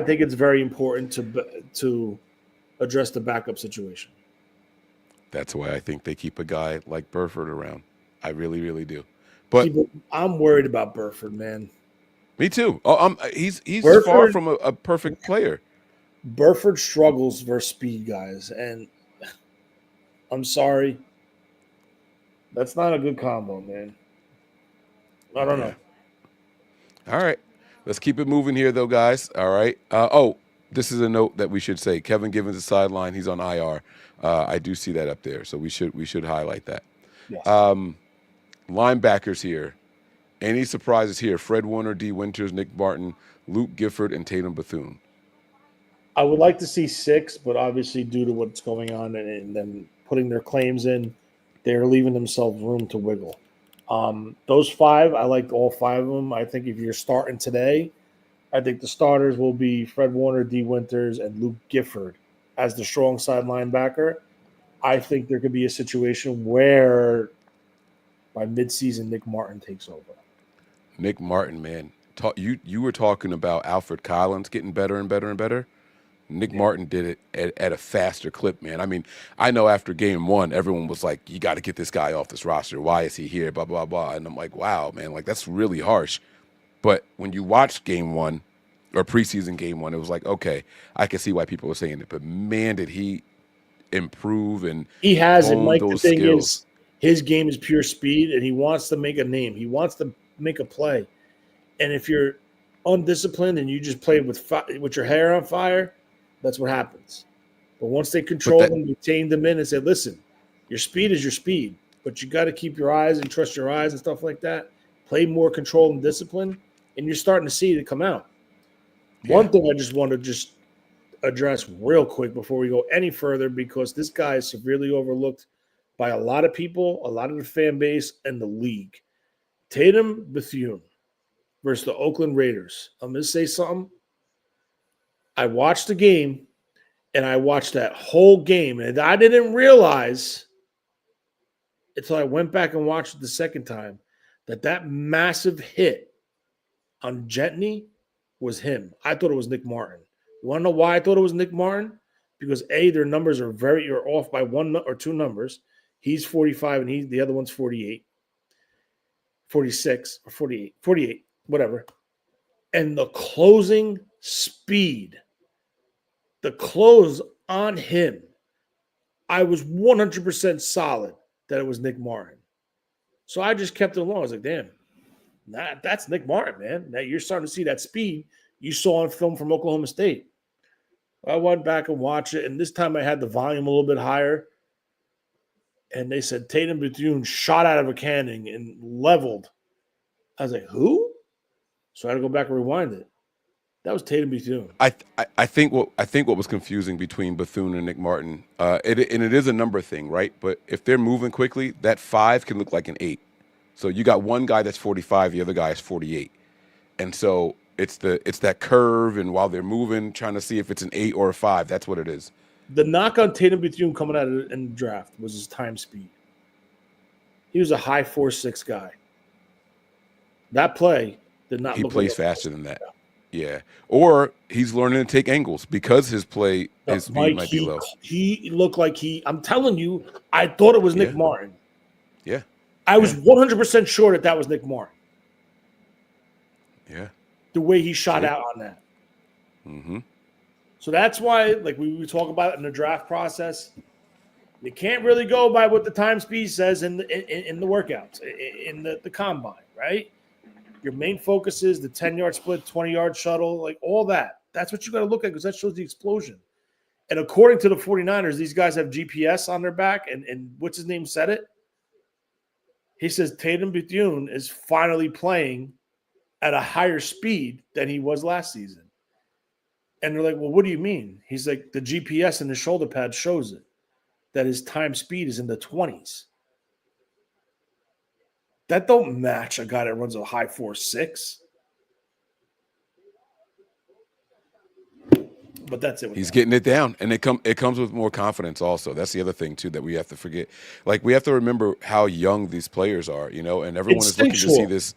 think it's very important to address the backup situation. That's why I think they keep a guy like Burford around. I really, really do. But I'm worried about Burford, man. Me too. Oh, he's Burford- far from a perfect player. Burford struggles versus speed guys, and I'm sorry, that's not a good combo, man. I don't know. All right. Let's keep it moving here, though, guys. All right. This is a note that we should say. Kevin Givens is sideline. He's on IR. I do see that up there, so we should highlight that. Yes. Linebackers here. Any surprises here? Fred Warner, D. Winters, Nick Martin, Luke Gifford, and Tatum Bethune. I would like to see 6, but obviously due to what's going on and them putting their claims in, they're leaving themselves room to wiggle. Those 5, I like all 5 of them. I think if you're starting today, I think the starters will be Fred Warner, D. Winters, and Luke Gifford as the strong side linebacker. I think there could be a situation where by midseason Nick Martin takes over. Nick Martin, man. You were talking about Alfred Collins getting better and better and better. Nick Martin did it at a faster clip, man. I mean, I know after game 1, everyone was like, you got to get this guy off this roster. Why is he here? Blah, blah, blah. And I'm like, wow, man, like that's really harsh. But when you watch game 1 or preseason game 1, it was like, okay, I can see why people were saying it. But man, did he improve and he has it, hone Mike. The those thing skills. is, his game is pure speed, and he wants to make a name. He wants to make a play. And if you're undisciplined and you just play with your hair on fire, that's what happens. But once they control him, they tamed him in and said, listen, your speed is your speed, but you got to keep your eyes and trust your eyes and stuff like that. Play more control and discipline, and you're starting to see it come out. Yeah. One thing I just want to address real quick before we go any further, because this guy is severely overlooked by a lot of people, a lot of the fan base, and the league. Tatum Bethune versus the Oakland Raiders. I'm going to say something. I watched the game, and I watched that whole game, and I didn't realize until I went back and watched it the second time that massive hit on Gentney was him. I thought it was Nick Martin. You want to know why I thought it was Nick Martin? Because A, their numbers are you're off by 1 or 2 numbers. He's 45 and the other one's 48. 46 or 48, whatever. And the closing speed, the close on him, I was 100% solid that it was Nick Martin. So I just kept it along. I was like, damn, that's Nick Martin, man. Now you're starting to see that speed you saw on film from Oklahoma State. I went back and watched it, and this time I had the volume a little bit higher. And they said Tatum Bethune shot out of a cannon and leveled. I was like, who? So I had to go back and rewind it. That was Tatum Bethune. I think what was confusing between Bethune and Nick Martin, it is a number thing, right? But if they're moving quickly, that 5 can look like an 8. So you got one guy that's 45, the other guy is 48, and so it's that curve, and while they're moving, trying to see if it's an 8 or a 5. That's what it is. The knock on Tatum Bethune coming out in the draft was his time speed. He was a high 4.6 guy. That play did not. He plays faster than that. Yeah, or he's learning to take angles because his speed might be low. He looked like I'm telling you, I thought it was Nick Martin. Yeah, I was 100% sure that was Nick Martin. Yeah, the way he shot out on that. Mm-hmm. So that's why, like we talk about it in the draft process, you can't really go by what the time speed says in the workouts, in the combine, right? Your main focus is the 10-yard split, 20-yard shuttle, like all that. That's what you got to look at because that shows the explosion. And according to the 49ers, these guys have GPS on their back, and what's his name said it? He says Tatum Bethune is finally playing at a higher speed than he was last season. And they're like, well, what do you mean? He's like, the GPS in the shoulder pad shows it, that his time speed is in the 20s. That don't match a guy that runs a high 4.6. But that's it. He's getting it down, and it comes with more confidence also. That's the other thing, too, that we have to forget. Like, we have to remember how young these players are, and everyone is looking to see this.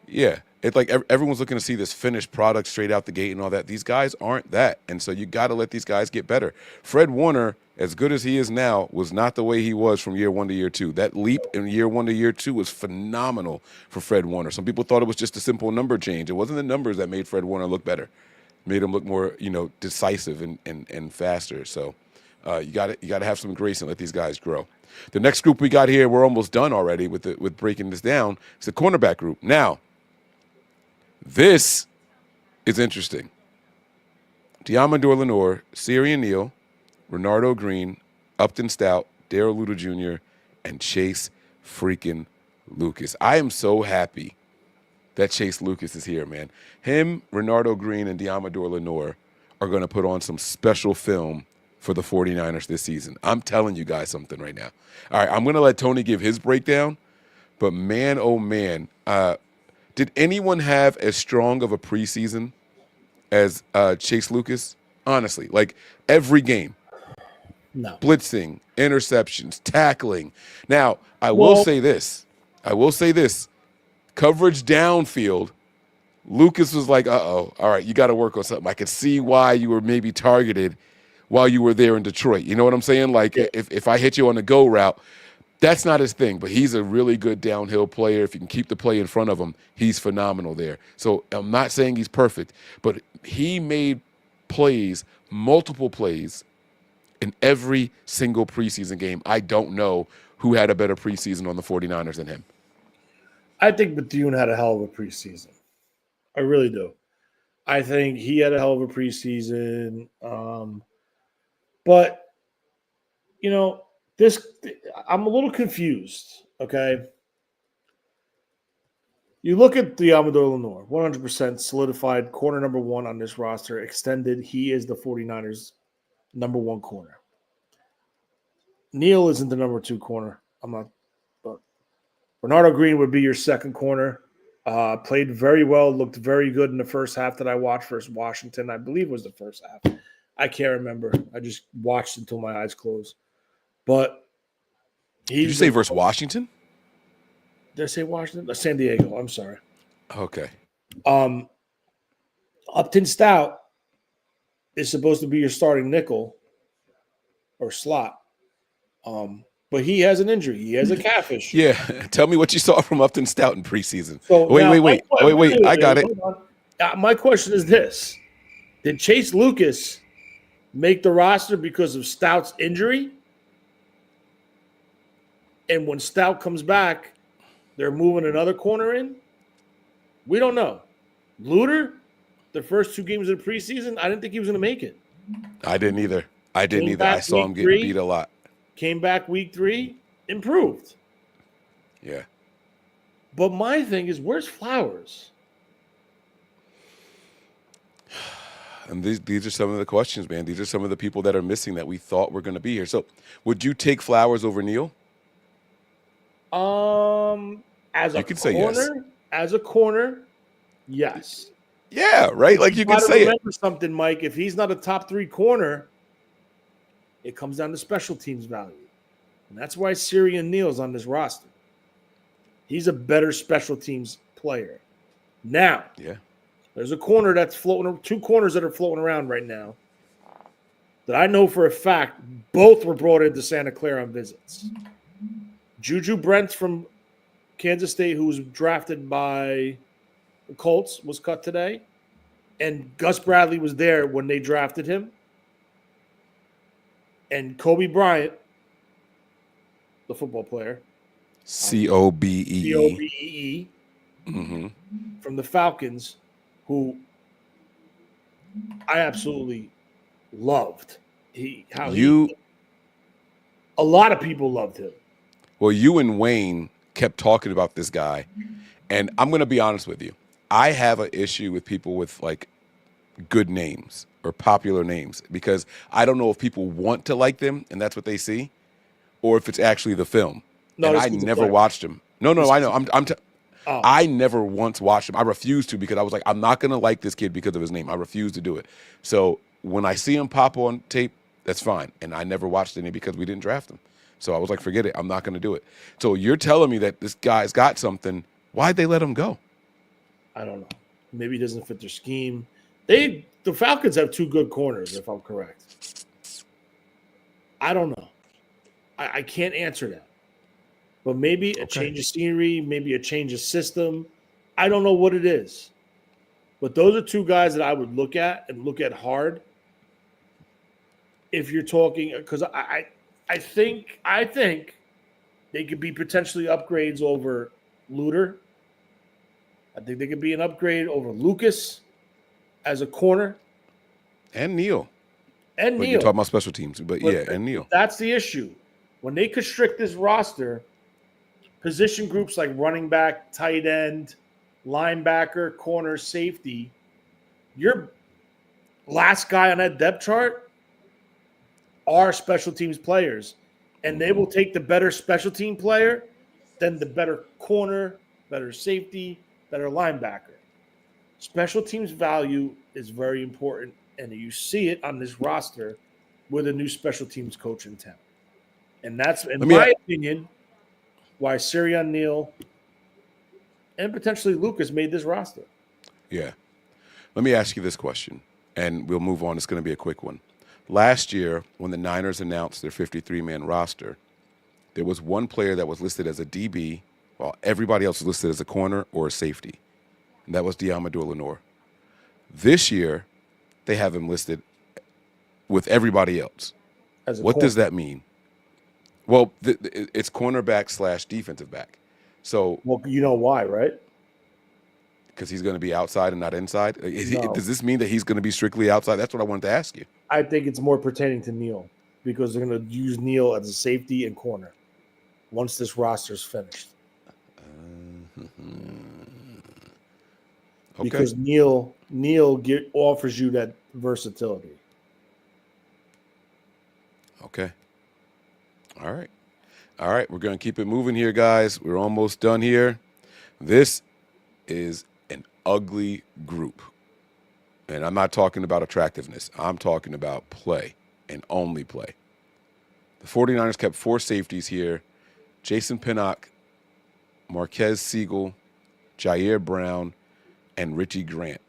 Yeah, It's like everyone's looking to see this finished product straight out the gate and all that. These guys aren't that. And so you got to let these guys get better. Fred Warner, as good as he is now, was not the way he was from year 1 to year 2. That leap in year 1 to year 2 was phenomenal for Fred Warner. Some people thought it was just a simple number change. It wasn't the numbers that made Fred Warner look better. Made him look more, decisive and faster. So you got to have some grace and let these guys grow. The next group we got here, we're almost done already with breaking this down. It's the cornerback group. Now, this is interesting. Diamador Lenore, Sirian Neal, Renardo Green, Upton Stout, Darrell Luter Jr., and Chase freaking Lucas. I am so happy that Chase Lucas is here, man. Him, Renardo Green, and Diamador Lenore are going to put on some special film for the 49ers this season. I'm telling you guys something right now. All right, I'm going to let Tony give his breakdown, but man, oh man, did anyone have as strong of a preseason as Chase Lucas? Honestly, like every game. No. Blitzing, interceptions, tackling. Now, I will say this. Coverage downfield, Lucas was like, all right, you got to work on something. I could see why you were maybe targeted while you were there in Detroit. You know what I'm saying? Like, if I hit you on the go route, that's not his thing, but he's a really good downhill player. If you can keep the play in front of him, he's phenomenal there. So I'm not saying he's perfect, but he made plays, multiple plays, in every single preseason game. I don't know who had a better preseason on the 49ers than him. I think Bethune had a hell of a preseason. I really do. I think he had a hell of a preseason. But, I'm a little confused, okay? You look at Diamador Lenore, 100% solidified corner number 1 on this roster, extended. He is the 49ers' number 1 corner. Neal isn't the number 2 corner. But Renardo Green would be your second corner. Played very well, looked very good in the first half that I watched versus Washington. I believe it was the first half. I can't remember. I just watched until my eyes closed. But did you say versus Washington? Did I say Washington? San Diego. I'm sorry. Okay. Upton Stout is supposed to be your starting nickel or slot. But he has an injury. He has a calf issue. Yeah. Tell me what you saw from Upton Stout in preseason. So wait. I got it. My question is this. Did Chase Lucas make the roster because of Stout's injury? And when Stout comes back, they're moving another corner in? We don't know. Luter, the first 2 games of the preseason, I didn't think he was going to make it. I didn't either. I saw him getting beat a lot. Came back week 3, improved. Yeah. But my thing is, where's Flowers? And these are some of the questions, man. These are some of the people that are missing that we thought were going to be here. So would you take Flowers over Neal? As a you could say yes. As a corner, yes. Yeah, right? Like you can say remember something, Mike. If he's not a top 3 corner, it comes down to special teams value. And that's why Sirian Neal's on this roster. He's a better special teams player. Now, there's a corner that's floating, 2 corners that are floating around right now that I know for a fact both were brought into Santa Clara on visits. Juju Brents from Kansas State, who was drafted by the Colts, was cut today. And Gus Bradley was there when they drafted him. And Kobe Bryant, the football player. Cobee. Cobee. From the Falcons, who I absolutely loved. A lot of people loved him. Well, you and Wayne kept talking about this guy, and I'm going to be honest with you. I have an issue with people with, like, good names or popular names because I don't know if people want to like them, and that's what they see, or if it's actually the film. No, and I never watched him. No, I know. I never once watched him. I refused to because I was like, I'm not going to like this kid because of his name. I refuse to do it. So when I see him pop on tape, that's fine. And I never watched any because we didn't draft him. So I was like, forget it. I'm not going to do it. So you're telling me that this guy's got something. Why'd they let him go? I don't know. Maybe he doesn't fit their scheme. The Falcons have 2 good corners, if I'm correct. I don't know. I can't answer that. But maybe a change of scenery, maybe a change of system. I don't know what it is. But those are 2 guys that I would look at and look at hard. If you're talking, because I think they could be potentially upgrades over Luter. I think they could be an upgrade over Lucas as a corner. And Neal. And But Neal. you're talking about special teams. But yeah, and Neal. That's the issue. When they constrict this roster, position groups like running back, tight end, linebacker, corner, safety, your last guy on that depth chart are special teams players. And they will take the better special team player than the better corner, better safety, better linebacker. Special teams value is very important, and you see it on this roster with a new special teams coach in town. And that's, in my opinion, why Sirianni Neal and potentially Lucas made this roster. Yeah. Let me ask you this question, and we'll move on. It's going to be a quick one. Last year, when the Niners announced their 53-man roster, there was one player that was listed as a DB, while everybody else was listed as a corner or a safety, and that was Diamador Lenore. This year, they have him listed with everybody else. What does that mean? Well, it's cornerback / defensive back. So, well, you know why, right? Because he's going to be outside and not inside. Does this mean that he's going to be strictly outside? That's what I wanted to ask you. I think it's more pertaining to Neal because they're going to use Neal as a safety and corner once this roster's finished. Okay. Because Neal offers you that versatility. Okay. All right. We're going to keep it moving here, guys. We're almost done here. This is an ugly group. And I'm not talking about attractiveness. I'm talking about play and only play. The 49ers kept 4 safeties here. Jason Pinnock, Marquez Siegel, Jair Brown, and Richie Grant.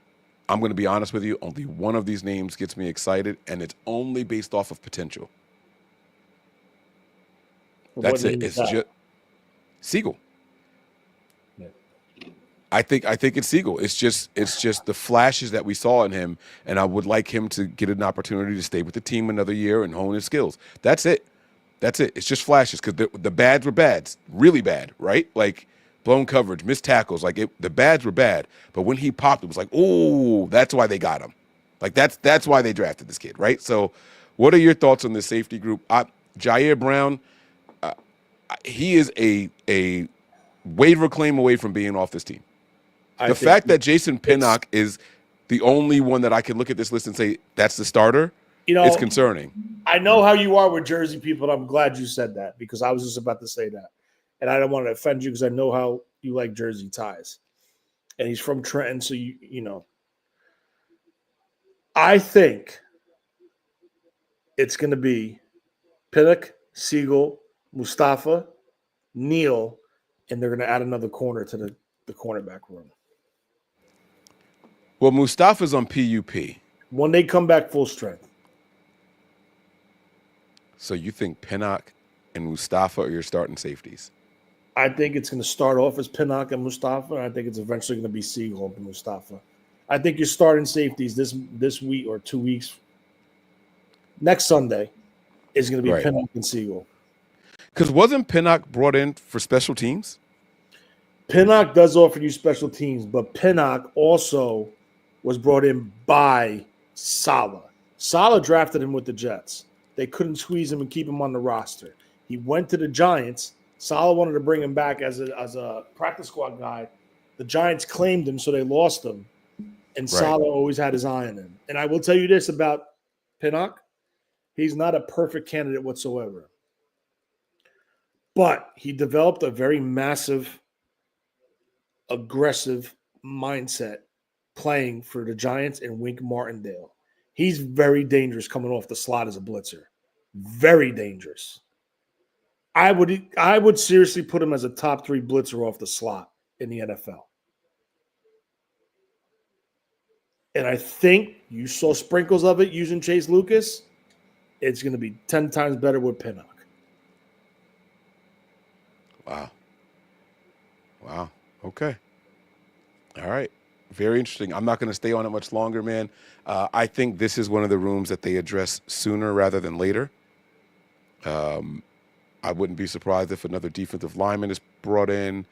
I'm going to be honest with you, only one of these names gets me excited, and it's only based off of potential. That's it. It's just Siegel. Yeah. I think it's Siegel. It's just the flashes that we saw in him, and I would like him to get an opportunity to stay with the team another year and hone his skills. That's it. It's just flashes because the bads were bads, really bad, right? Like blown coverage, missed tackles. Like the bads were bad, but when he popped, it was like, oh, that's why they got him. Like that's why they drafted this kid, right? So, what are your thoughts on this safety group? Jair Brown. He is a waiver claim away from being off this team. The fact that Jason Pinnock is the only one that I can look at this list and say that's the starter, it's concerning. I know how you are with Jersey people, and I'm glad you said that because I was just about to say that. And I don't want to offend you because I know how you like Jersey ties. And he's from Trenton, so you know. I think it's going to be Pinnock, Siegel, Mustafa, Neal, and they're going to add another corner to the cornerback room. Well, Mustafa's on PUP. When they come back full strength. So you think Pinnock and Mustafa are your starting safeties? I think it's going to start off as Pinnock and Mustafa, and I think it's eventually going to be Siegel and Mustafa. I think your starting safeties this week or 2 weeks, next Sunday, is going to be Pinnock and Siegel. Because wasn't Pinnock brought in for special teams? Pinnock does offer you special teams, but Pinnock also was brought in by Saleh. Saleh drafted him with the Jets. They couldn't squeeze him and keep him on the roster. He went to the Giants. Saleh wanted to bring him back as a practice squad guy. The Giants claimed him, so they lost him. And Saleh always had his eye on him. And I will tell you this about Pinnock. He's not a perfect candidate whatsoever. But he developed a very massive, aggressive mindset playing for the Giants and Wink Martindale. He's very dangerous coming off the slot as a blitzer. Very dangerous. I would seriously put him as a top 3 blitzer off the slot in the NFL. And I think you saw sprinkles of it using Chase Lucas. It's going to be 10 times better with Pinnock. Wow. Okay. All right. Very interesting. I'm not going to stay on it much longer, man. I think this is one of the rooms that they address sooner rather than later. I wouldn't be surprised if another defensive lineman is brought in,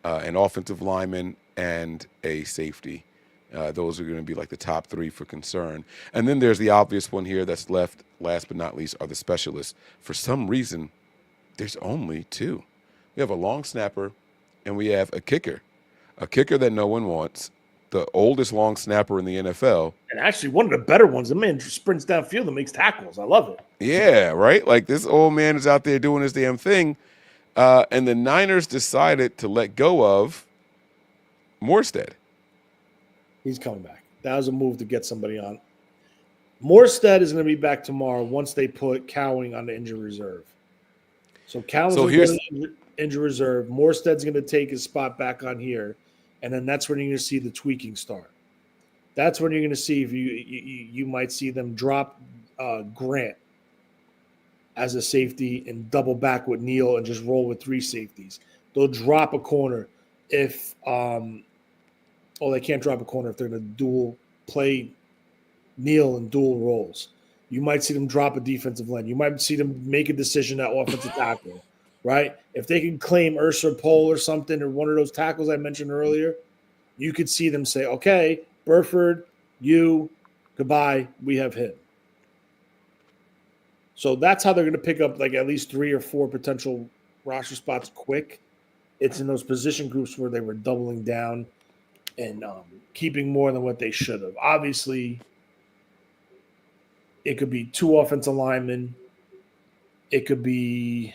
an offensive lineman, and a safety. Those are going to be like the top three for concern. And then there's the obvious one here that's left, last but not least, are the specialists. For some reason, there's only two. We have a long snapper, and we have a kicker that no one wants, the oldest long snapper in the NFL. And actually one of the better ones. The man sprints downfield and makes tackles. I love it. Yeah, right? Like this old man is out there doing his damn thing. And the Niners decided to let go of Morstead. He's coming back. That was a move to get somebody on. Morstead is going to be back tomorrow once they put Cowing on the injury reserve. So Cowing's on the injury reserve. Morstead's going to take his spot back on here. And then that's when you're going to see the tweaking start. That's when you're going to see if you might see them drop Grant as a safety and double back with Neal and just roll with three safeties. They'll drop a corner if they can't drop a corner if they're going to dual play Neal in dual roles. You might see them drop a defensive line. You might see them make a decision at offensive tackle. Right? If they can claim Ursa Pole or something or one of those tackles I mentioned earlier, you could see them say, okay, Burford, you, goodbye, we have him. So that's how they're going to pick up like at least 3 or 4 potential roster spots quick. It's in those position groups where they were doubling down and keeping more than what they should have. Obviously, it could be 2 offensive linemen. It could be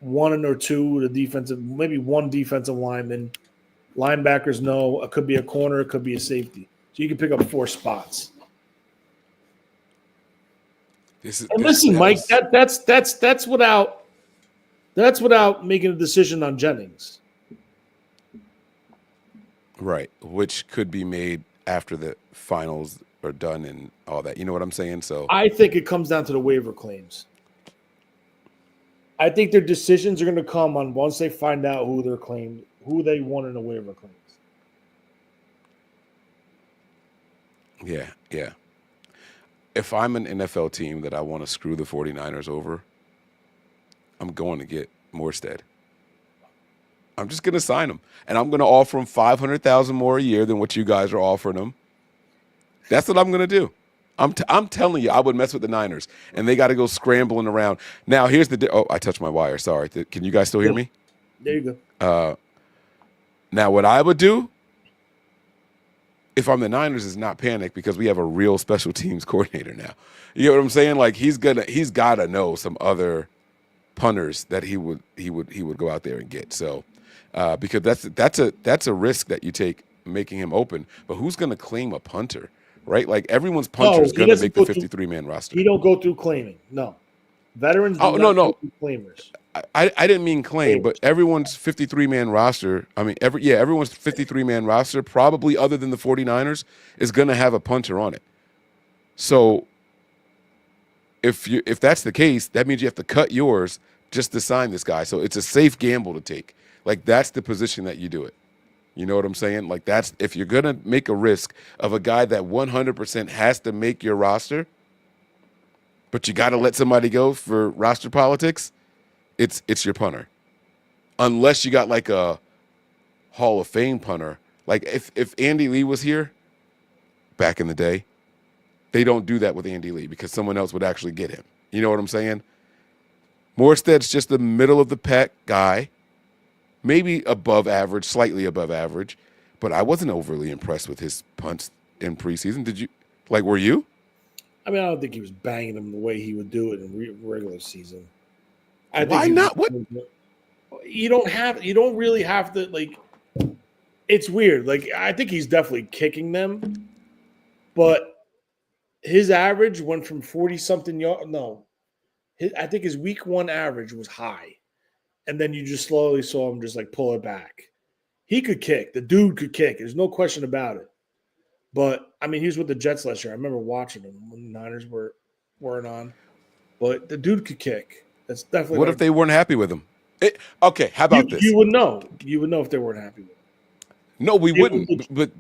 1 or 2 the defensive, maybe 1 defensive lineman. Linebackers, no. It could be a corner. It could be a safety. So you can pick up 4 spots. Listen, Mike, that's without making a decision on Jennings. Right, which could be made after the finals are done and all that. You know what I'm saying? So I think it comes down to the waiver claims. I think their decisions are going to come on once they find out who they want in the waiver claims. Yeah. If I'm an NFL team that I want to screw the 49ers over, I'm going to get Morstead. I'm just going to sign him. And I'm going to offer him $500,000 more a year than what you guys are offering him. That's what I'm going to do. I'm telling you, I would mess with the Niners, and they got to go scrambling around. Now, here's the I touched my wire. Sorry. Can you guys still hear me? There you go. Now, what I would do if I'm the Niners is not panic because we have a real special teams coordinator now. You know what I'm saying? Like he's got to know some other punters that he would go out there and get. So because that's a risk that you take making him open. But who's going to claim a punter? Right? Like everyone's punter is going to make the 53-man roster. He don't go through claiming. No. Veterans do not go through claimers. I didn't mean claim, but everyone's 53-man roster, everyone's 53-man roster, probably other than the 49ers, is going to have a punter on it. So if that's the case, that means you have to cut yours just to sign this guy. So it's a safe gamble to take. Like that's the position that you do it. You know what I'm saying? Like that's if you're going to make a risk of a guy that 100% has to make your roster, but you got to let somebody go for roster politics, it's your punter. Unless you got like a Hall of Fame punter. Like if Andy Lee was here back in the day, they don't do that with Andy Lee because someone else would actually get him. You know what I'm saying? Morstead's just the middle of the pack guy. Maybe above average, slightly above average, but I wasn't overly impressed with his punts in preseason. Did you? Like, were you? I mean, I don't think he was banging them the way he would do it in regular season. Why not? What? You don't really have to, like, it's weird. Like, I think he's definitely kicking them, but his average went from 40-something yards. No. I think his week 1 average was high. And then you just slowly saw him just like pull it back. He could kick. The dude could kick. There's no question about it. But I mean, he was with the Jets last year. I remember watching him when the Niners weren't on. But the dude could kick. That's definitely. What if they weren't happy with him? Okay, how about this? You would know. You would know if they weren't happy with him. No, we wouldn't. But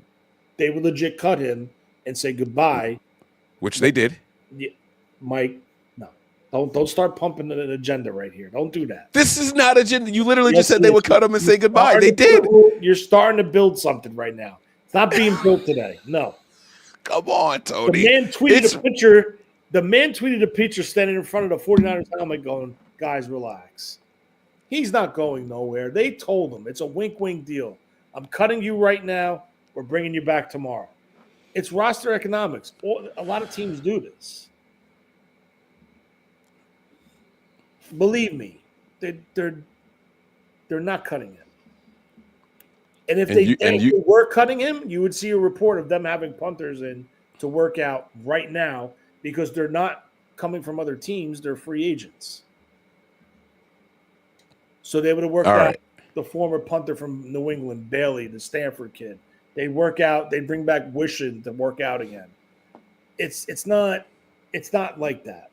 they would legit cut him and say goodbye. Which they did. Yeah, Mike, no. Don't start pumping an agenda right here. Don't do that. This is not agenda. You literally just said they would cut him and say goodbye. They did. You're starting to build something right now. It's not being built today. No. Come on, Tony. The man tweeted a picture. The man tweeted a picture standing in front of the 49ers helmet going, guys, relax. He's not going nowhere. They told him. It's a wink-wink deal. I'm cutting you right now. We're bringing you back tomorrow. It's roster economics. A lot of teams do this. Believe me, they're not cutting him. And if they were cutting him, you would see a report of them having punters in to work out right now because they're not coming from other teams. They're free agents. So they would have worked out the former punter from New England, Bailey, the Stanford kid. They work out. They bring back Wishing to work out again. It's not like that.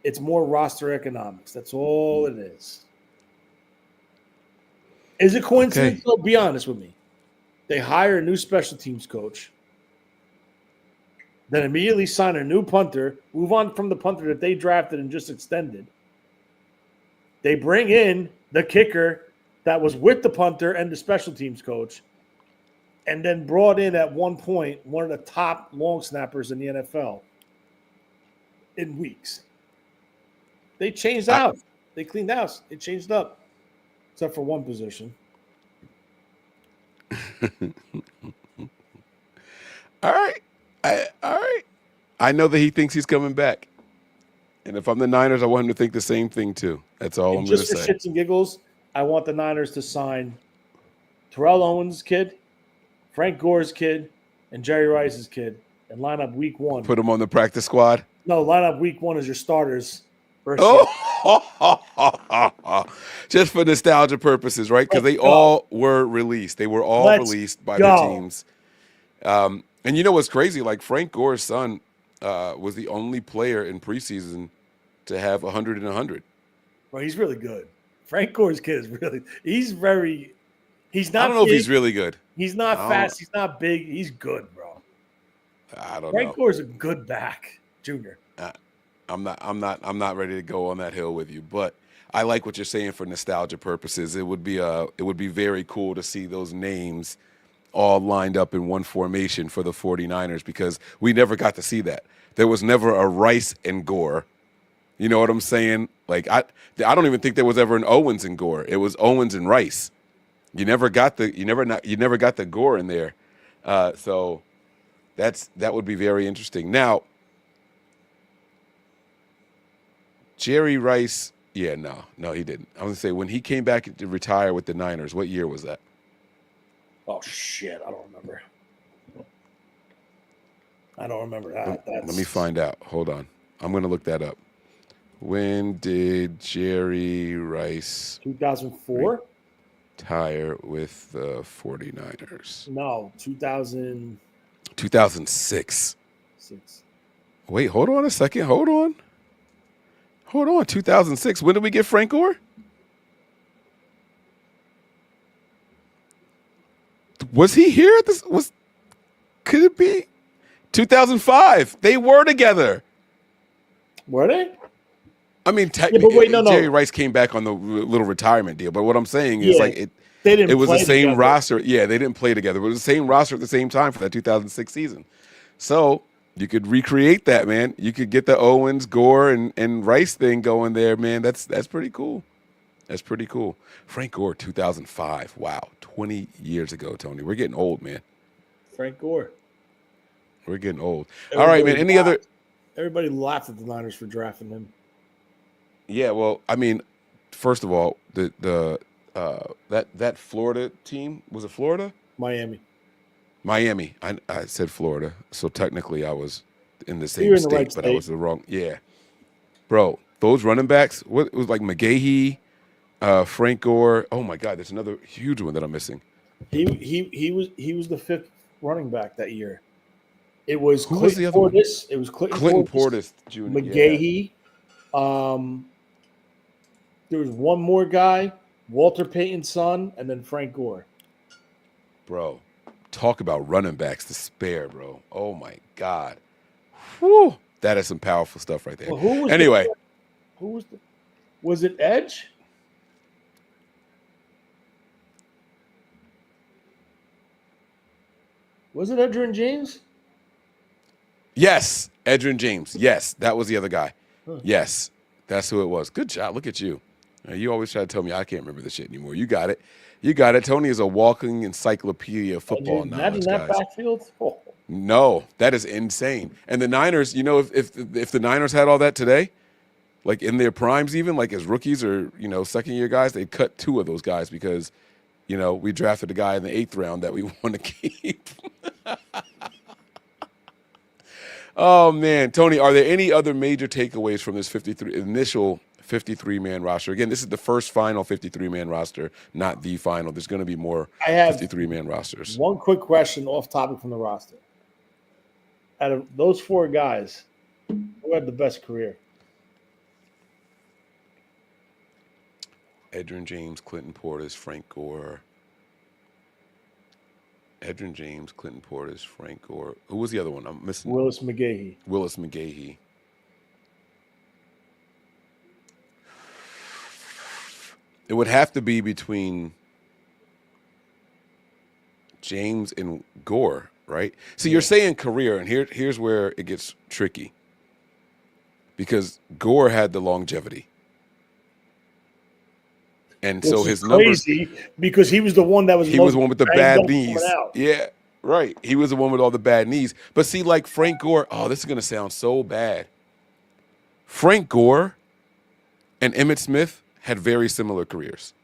It's more roster economics. That's all it is. Is it coincidence? Okay. Be honest with me. They hire a new special teams coach, then immediately sign a new punter, move on from the punter that they drafted and just extended. They bring in the kicker that was with the punter and the special teams coach, and then brought in at one point one of the top long snappers in the NFL in weeks. They changed out. They cleaned house. They changed up, except for one position. All right. I know that he thinks he's coming back. And if I'm the Niners, I want him to think the same thing too. That's all I'm going to say. Just for shits and giggles, I want the Niners to sign Terrell Owens' kid, Frank Gore's kid, and Jerry Rice's kid and line up week 1. Put them on the practice squad? No, line up week 1 as your starters. Just for nostalgia purposes, right? Because they all were released. They were all released by their teams. And you know what's crazy? Like Frank Gore's son was the only player in preseason to have 100 and 100. Well, he's really good. Frank Gore's kid is really – he's not I don't know if he's really good. He's not fast. He's not big. He's good, bro. I don't know. Frank Gore's a good back, Junior. I'm not ready to go on that hill with you, but I like what you're saying for nostalgia purposes. It would be very cool to see those names all lined up in one formation for the 49ers because we never got to see that. There was never a Rice and Gore. You know what I'm saying? Like I don't even think there was ever an Owens and Gore. It was Owens and Rice. You never got the Gore in there. So that would be very interesting. Now, Jerry Rice, no, he didn't. I was going to say, when he came back to retire with the Niners, what year was that? Oh, shit. I don't remember that. Let me find out. Hold on. I'm going to look that up. When did Jerry Rice 2004 retire with the 49ers? No, 2006. Wait, hold on a second. Hold on. 2006. When did we get Frank Gore? Was he here at this? Could it be 2005? They were together. Were they? I mean, technically, Jerry Rice came back on the little retirement deal. But what I'm saying is, it was the same roster. Yeah, they didn't play together. It was the same roster at the same time for that 2006 season. So you could recreate that, man. You could get the Owens, Gore, and Rice thing going there, man. That's pretty cool. That's pretty cool. Frank Gore, 2005. Wow, 20 years ago, Tony. We're getting old, man. Frank Gore. We're getting old. All right, man. Everybody laughed at the Niners for drafting him. Yeah, well, I mean, first of all, that Florida team, was it Florida? Miami. I said Florida, so technically I was in the same state, but I was the wrong. Yeah, bro, those running backs. It was like McGahee, Frank Gore. Oh my God, there's another huge one that I'm missing. He was the 5th running back that year. It was Who was the other one? Portis. It was Clinton Portis, Portis Jr. McGahee. There was one more guy, Walter Payton's son, and then Frank Gore. Bro, talk about running backs to spare, bro. Oh my God. Whew. That is some powerful stuff right there. Well, who was anyway. Was it Edge? Was it Edgerrin James? Yes, Edgerrin James. Yes, that was the other guy. Yes, that's who it was. Good job. Look at you. You always try to tell me I can't remember this shit anymore. You got it. You got it. Tony is a walking encyclopedia of football knowledge, that guys. backfield? Oh. No, that is insane. And the Niners, you know, if the Niners had all that today, like in their primes even, like as rookies or, you know, second-year guys, they'd cut 2 of those guys because, you know, we drafted a guy in the 8th round that we want to keep. Oh, man. Tony, are there any other major takeaways from this initial 53-man roster? Again, this is the first final 53-man roster, not the final. There's going to be more 53-man rosters. One quick question off topic from the roster. Out of those 4 guys, who had the best career? Edgerrin James, Clinton Portis, Frank Gore. Edgerrin James, Clinton Portis, Frank Gore. Who was the other one? I'm missing. Willis McGahee. Willis McGahee. It would have to be between James and Gore, right? So you're saying career, and here's where it gets tricky. Because Gore had the longevity. And so his numbers, because he was the one that was the one with the bad knees. Yeah, right. He was the one with all the bad knees. But see, like Frank Gore, oh, this is gonna sound so bad. Frank Gore and Emmitt Smith had very similar careers.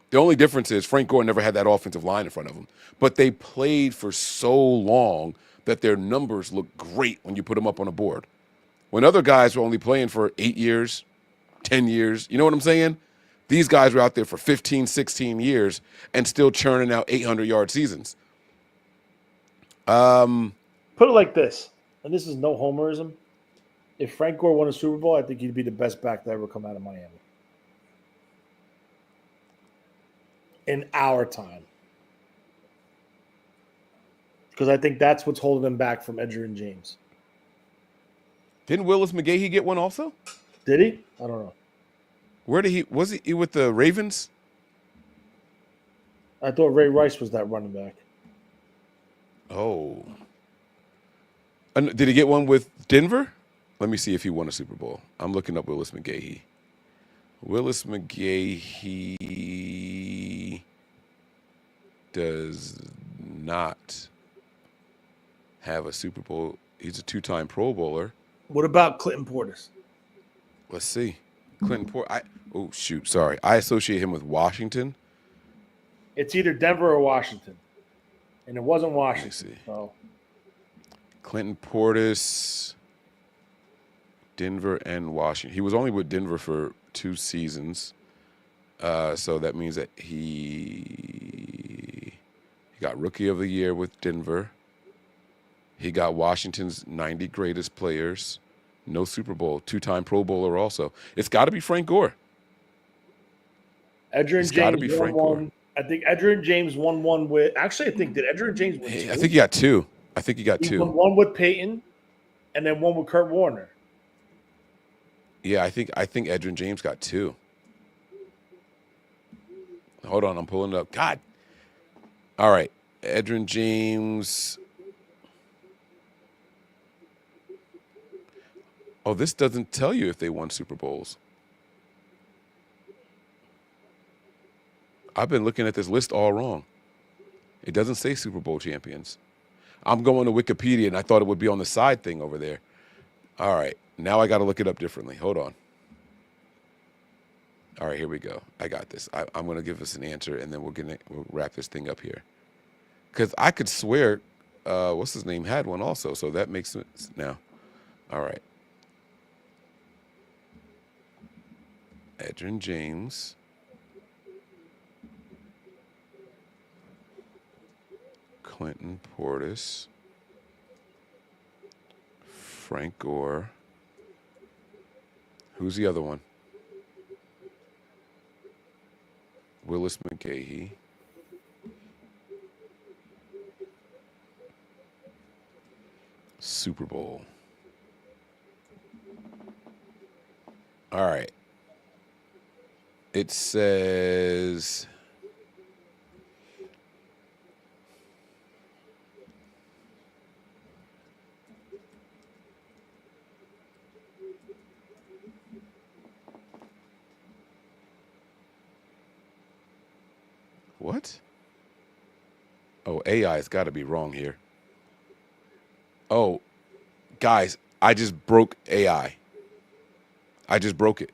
The only difference is Frank Gore never had that offensive line in front of him, but they played for so long that their numbers look great when you put them up on a board. When other guys were only playing for 8 years, 10 years, you know what I'm saying? These guys were out there for 15, 16 years and still churning out 800-yard seasons. Put it like this, and this is no homerism. If Frank Gore won a Super Bowl, I think he'd be the best back to ever come out of Miami. In our time. Because I think that's what's holding him back from Edgerrin James. Didn't Willis McGahee get one also? Did he? I don't know. Where did was he with the Ravens? I thought Ray Rice was that running back. Oh. And did he get one with Denver? Let me see if he won a Super Bowl. I'm looking up Willis McGahee. Willis McGahee does not have a Super Bowl. He's a 2-time Pro Bowler. What about Clinton Portis? Let's see. Clinton Portis. Oh, shoot. Sorry. I associate him with Washington. It's either Denver or Washington. And it wasn't Washington. Let me see. So. Clinton Portis, Denver and Washington. He was only with Denver for 2 seasons. So that means that he got Rookie of the Year with Denver. He got Washington's 90 greatest players. No Super Bowl. 2-time Pro Bowler also. It's got to be Frank Gore. Edgerrin James won one. I think Edgerrin James won one with. Actually, I think did Edgerrin James win 2? I think he got 2. He won one with Peyton, and then one with Kurt Warner. Yeah, I think Edgerrin James got 2. Hold on, I'm pulling it up. God. All right, Edgerrin James. Oh, this doesn't tell you if they won Super Bowls. I've been looking at this list all wrong. It doesn't say Super Bowl champions. I'm going to Wikipedia, and I thought it would be on the side thing over there. All right. Now I got to look it up differently. Hold on. All right, here we go. I got this. I'm going to give us an answer, and then we'll wrap this thing up here. Because I could swear, what's his name, had one also, so that makes sense now. All right. Edgerrin James. Clinton Portis, Frank Gore. Who's the other one? Willis McGahee. Super Bowl. All right. It says what? Oh, AI's got to be wrong here. Oh, guys, I just broke AI. I just broke it.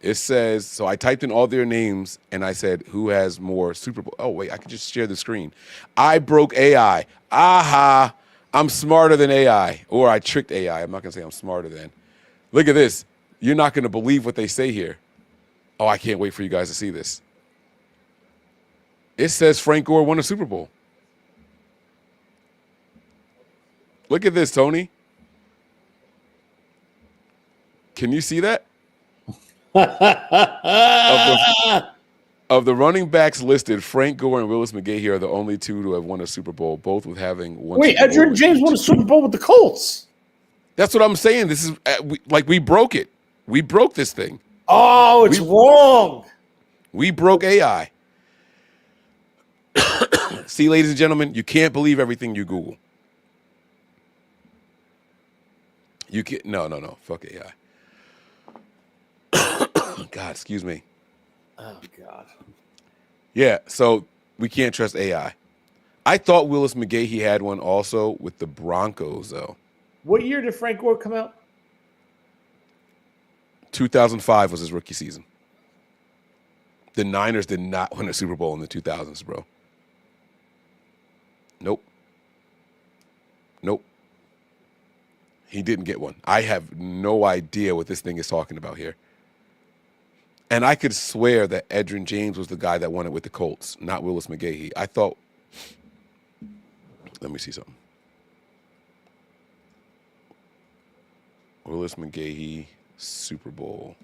It says, so I typed in all their names and I said, who has more Super Bowl? Oh, wait, I could just share the screen. I broke AI. Aha, I'm smarter than AI. Or I tricked AI. I'm not going to say I'm smarter than. Look at this. You're not going to believe what they say here. Oh, I can't wait for you guys to see this. It says Frank Gore won a Super Bowl. Look at this, Tony. Can you see that? Of the running backs listed, Frank Gore and Willis McGahee are the only two to have won a Super Bowl, both with having one. Wait, Edgerrin James won a Super Bowl with the Colts. That's what I'm saying. This is we broke it. We broke this thing. Oh, it's wrong. We broke AI. See, ladies and gentlemen, you can't believe everything you Google. You can't. No. Fuck AI. God, excuse me. Oh, God. Yeah, so we can't trust AI. I thought Willis McGahee had one also with the Broncos, though. What year did Frank Gore come out? 2005 was his rookie season. The Niners did not win a Super Bowl in the 2000s, bro. Nope. He didn't get one. I have no idea what this thing is talking about here. And I could swear that Edgerrin James was the guy that won it with the Colts, not Willis McGahee. I thought, let me see something. Willis McGahee, Super Bowl.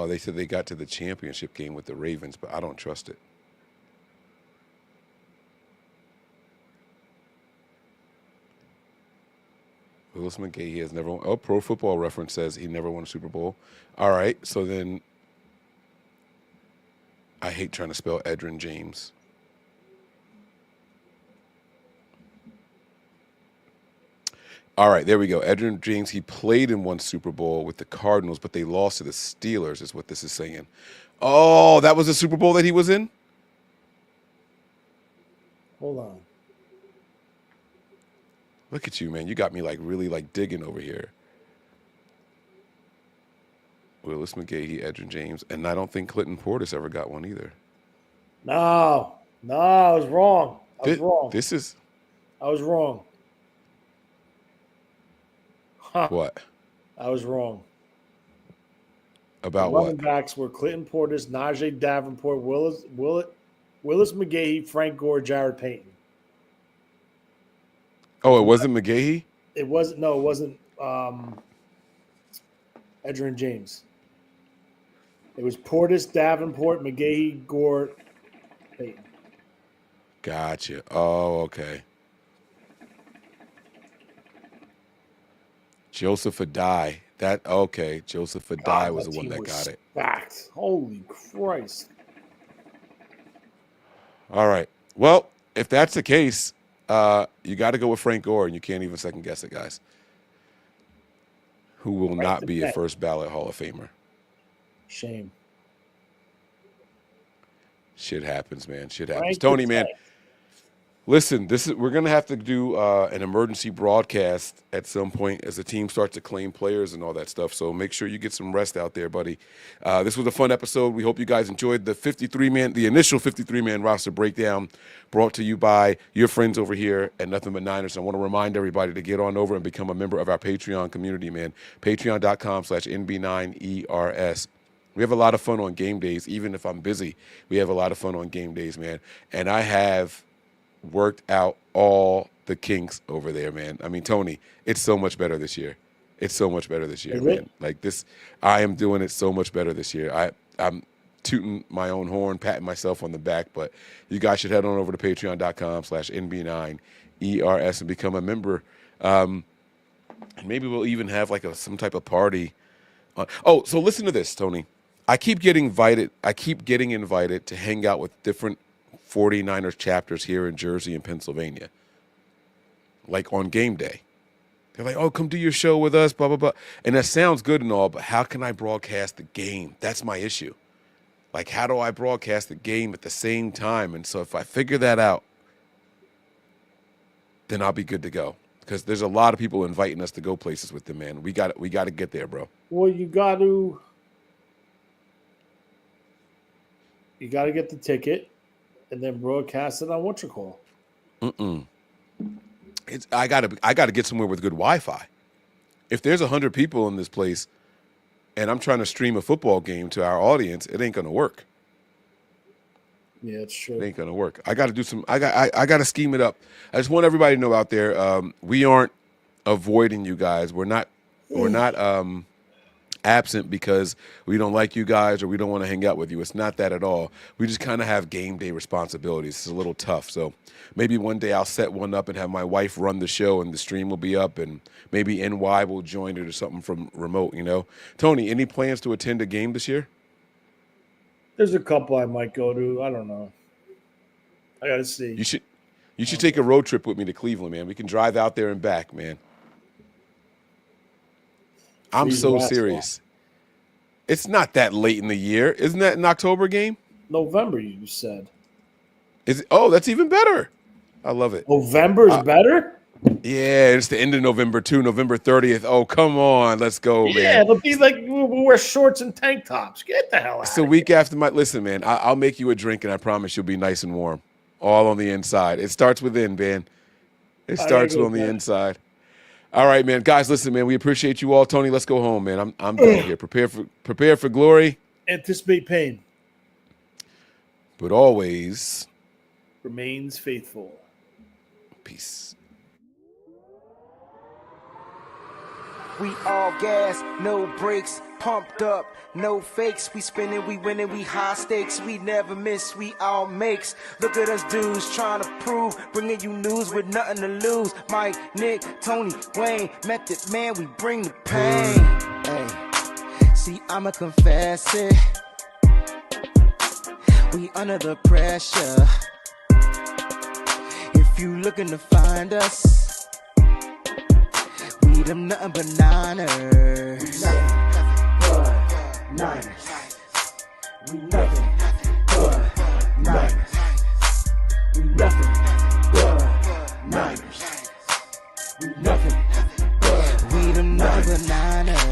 They said they got to the championship game with the Ravens, but I don't trust it. Willis McGahee has never won. Oh, Pro Football Reference says he never won a Super Bowl. All right, so then I hate trying to spell Edgerrin James. All right, there we go. Edgerrin James, he played in one Super Bowl with the Cardinals, but they lost to the Steelers, is what this is saying. Oh, that was the Super Bowl that he was in? Hold on. Look at you, man. You got me really digging over here. Willis McGahee, Edgerrin James, and I don't think Clinton Portis ever got one either. No, I was wrong. I was wrong. I was wrong. Huh. What? I was wrong. About the what? Running backs were Clinton Portis, Najee Davenport, Willis McGahee, Frank Gore, Jared Payton. Oh, it wasn't McGahee? It wasn't. No, it wasn't. Edgerrin James. It was Portis, Davenport, McGahee, Gore, Payton. Gotcha. Oh, okay. Joseph Adai. Joseph Adai was the one that got it. Stacked. Holy Christ. All right. Well, if that's the case, you got to go with Frank Gore, and you can't even second guess it, guys. Who will not be a first ballot Hall of Famer. Shame. Shit happens, man. Shit happens. Tony, man. Listen, we're gonna have to do an emergency broadcast at some point as the team starts to claim players and all that stuff. So make sure you get some rest out there, buddy. This was a fun episode. We hope you guys enjoyed the initial 53-man roster breakdown, brought to you by your friends over here at Nothing But Niners. I want to remind everybody to get on over and become a member of our Patreon community, man. Patreon.com/NB9ERS. We have a lot of fun on game days. Even if I'm busy, we have a lot of fun on game days, man. And I have worked out all the kinks over there, man. I mean, Tony, it's so much better this year. It's so much better this year, man. Like this, I am doing it so much better this year. I'm tooting my own horn, patting myself on the back, but you guys should head on over to patreon.com/NB9ERS and become a member. And maybe we'll even have like some type of party. So listen to this, Tony. I keep getting invited to hang out with different 49ers chapters here in Jersey and Pennsylvania, like on game day. They're like, oh, come do your show with us, blah, blah, blah. And that sounds good and all, but how can I broadcast the game? That's my issue. Like, how do I broadcast the game at the same time? And so if I figure that out, then I'll be good to go. Because there's a lot of people inviting us to go places with them, man. We got to get there, bro. Well, you got to get the ticket and then broadcast it on what you call. I gotta get somewhere with good Wi-Fi. If there's 100 people in this place and I'm trying to stream a football game to our audience, it ain't gonna work. Yeah, it's true. It ain't gonna work. I gotta do some. I gotta scheme it up. I just want everybody to know out there, we aren't avoiding you guys. We're not absent because we don't like you guys or we don't want to hang out with you. It's not that at all. We just kind of have game day responsibilities. It's a little tough. So maybe one day I'll set one up and have my wife run the show and the stream will be up and maybe NY will join it or something from remote, you know. Tony, any plans to attend a game this year? There's a couple I might go to. I don't know. I got to see. You should take a road trip with me to Cleveland, man. We can drive out there and back, man. I'm so serious. It's not that late in the year. Isn't that an October game? November, you said. Is it? Oh, that's even better. I love it. November is better? Yeah, it's the end of November, too. November 30th. Oh, come on. Let's go, man. Yeah, it'll be like we'll wear shorts and tank tops. Get the hell out. It's the week after my – listen, man, I'll make you a drink, and I promise you'll be nice and warm. All on the inside. It starts within, man. It starts on the inside. All right, man. Guys, listen, man. We appreciate you all. Tony, let's go home, man. I'm done here. Prepare for glory. Anticipate pain. But always remains faithful. Peace. We all gas, no brakes, pumped up, no fakes. We spinning, we winning, we high stakes. We never miss, we all makes. Look at us dudes trying to prove, bringing you news with nothing to lose. Mike, Nick, Tony, Wayne, Method Man, we bring the pain. Hey, see, I'ma confess it. We under the pressure. If you looking to find us, we them nothing but Niners. Nothing but Niners. We nothing but Niners. We nothing but Niners. We nothing but we them nothing but Niners.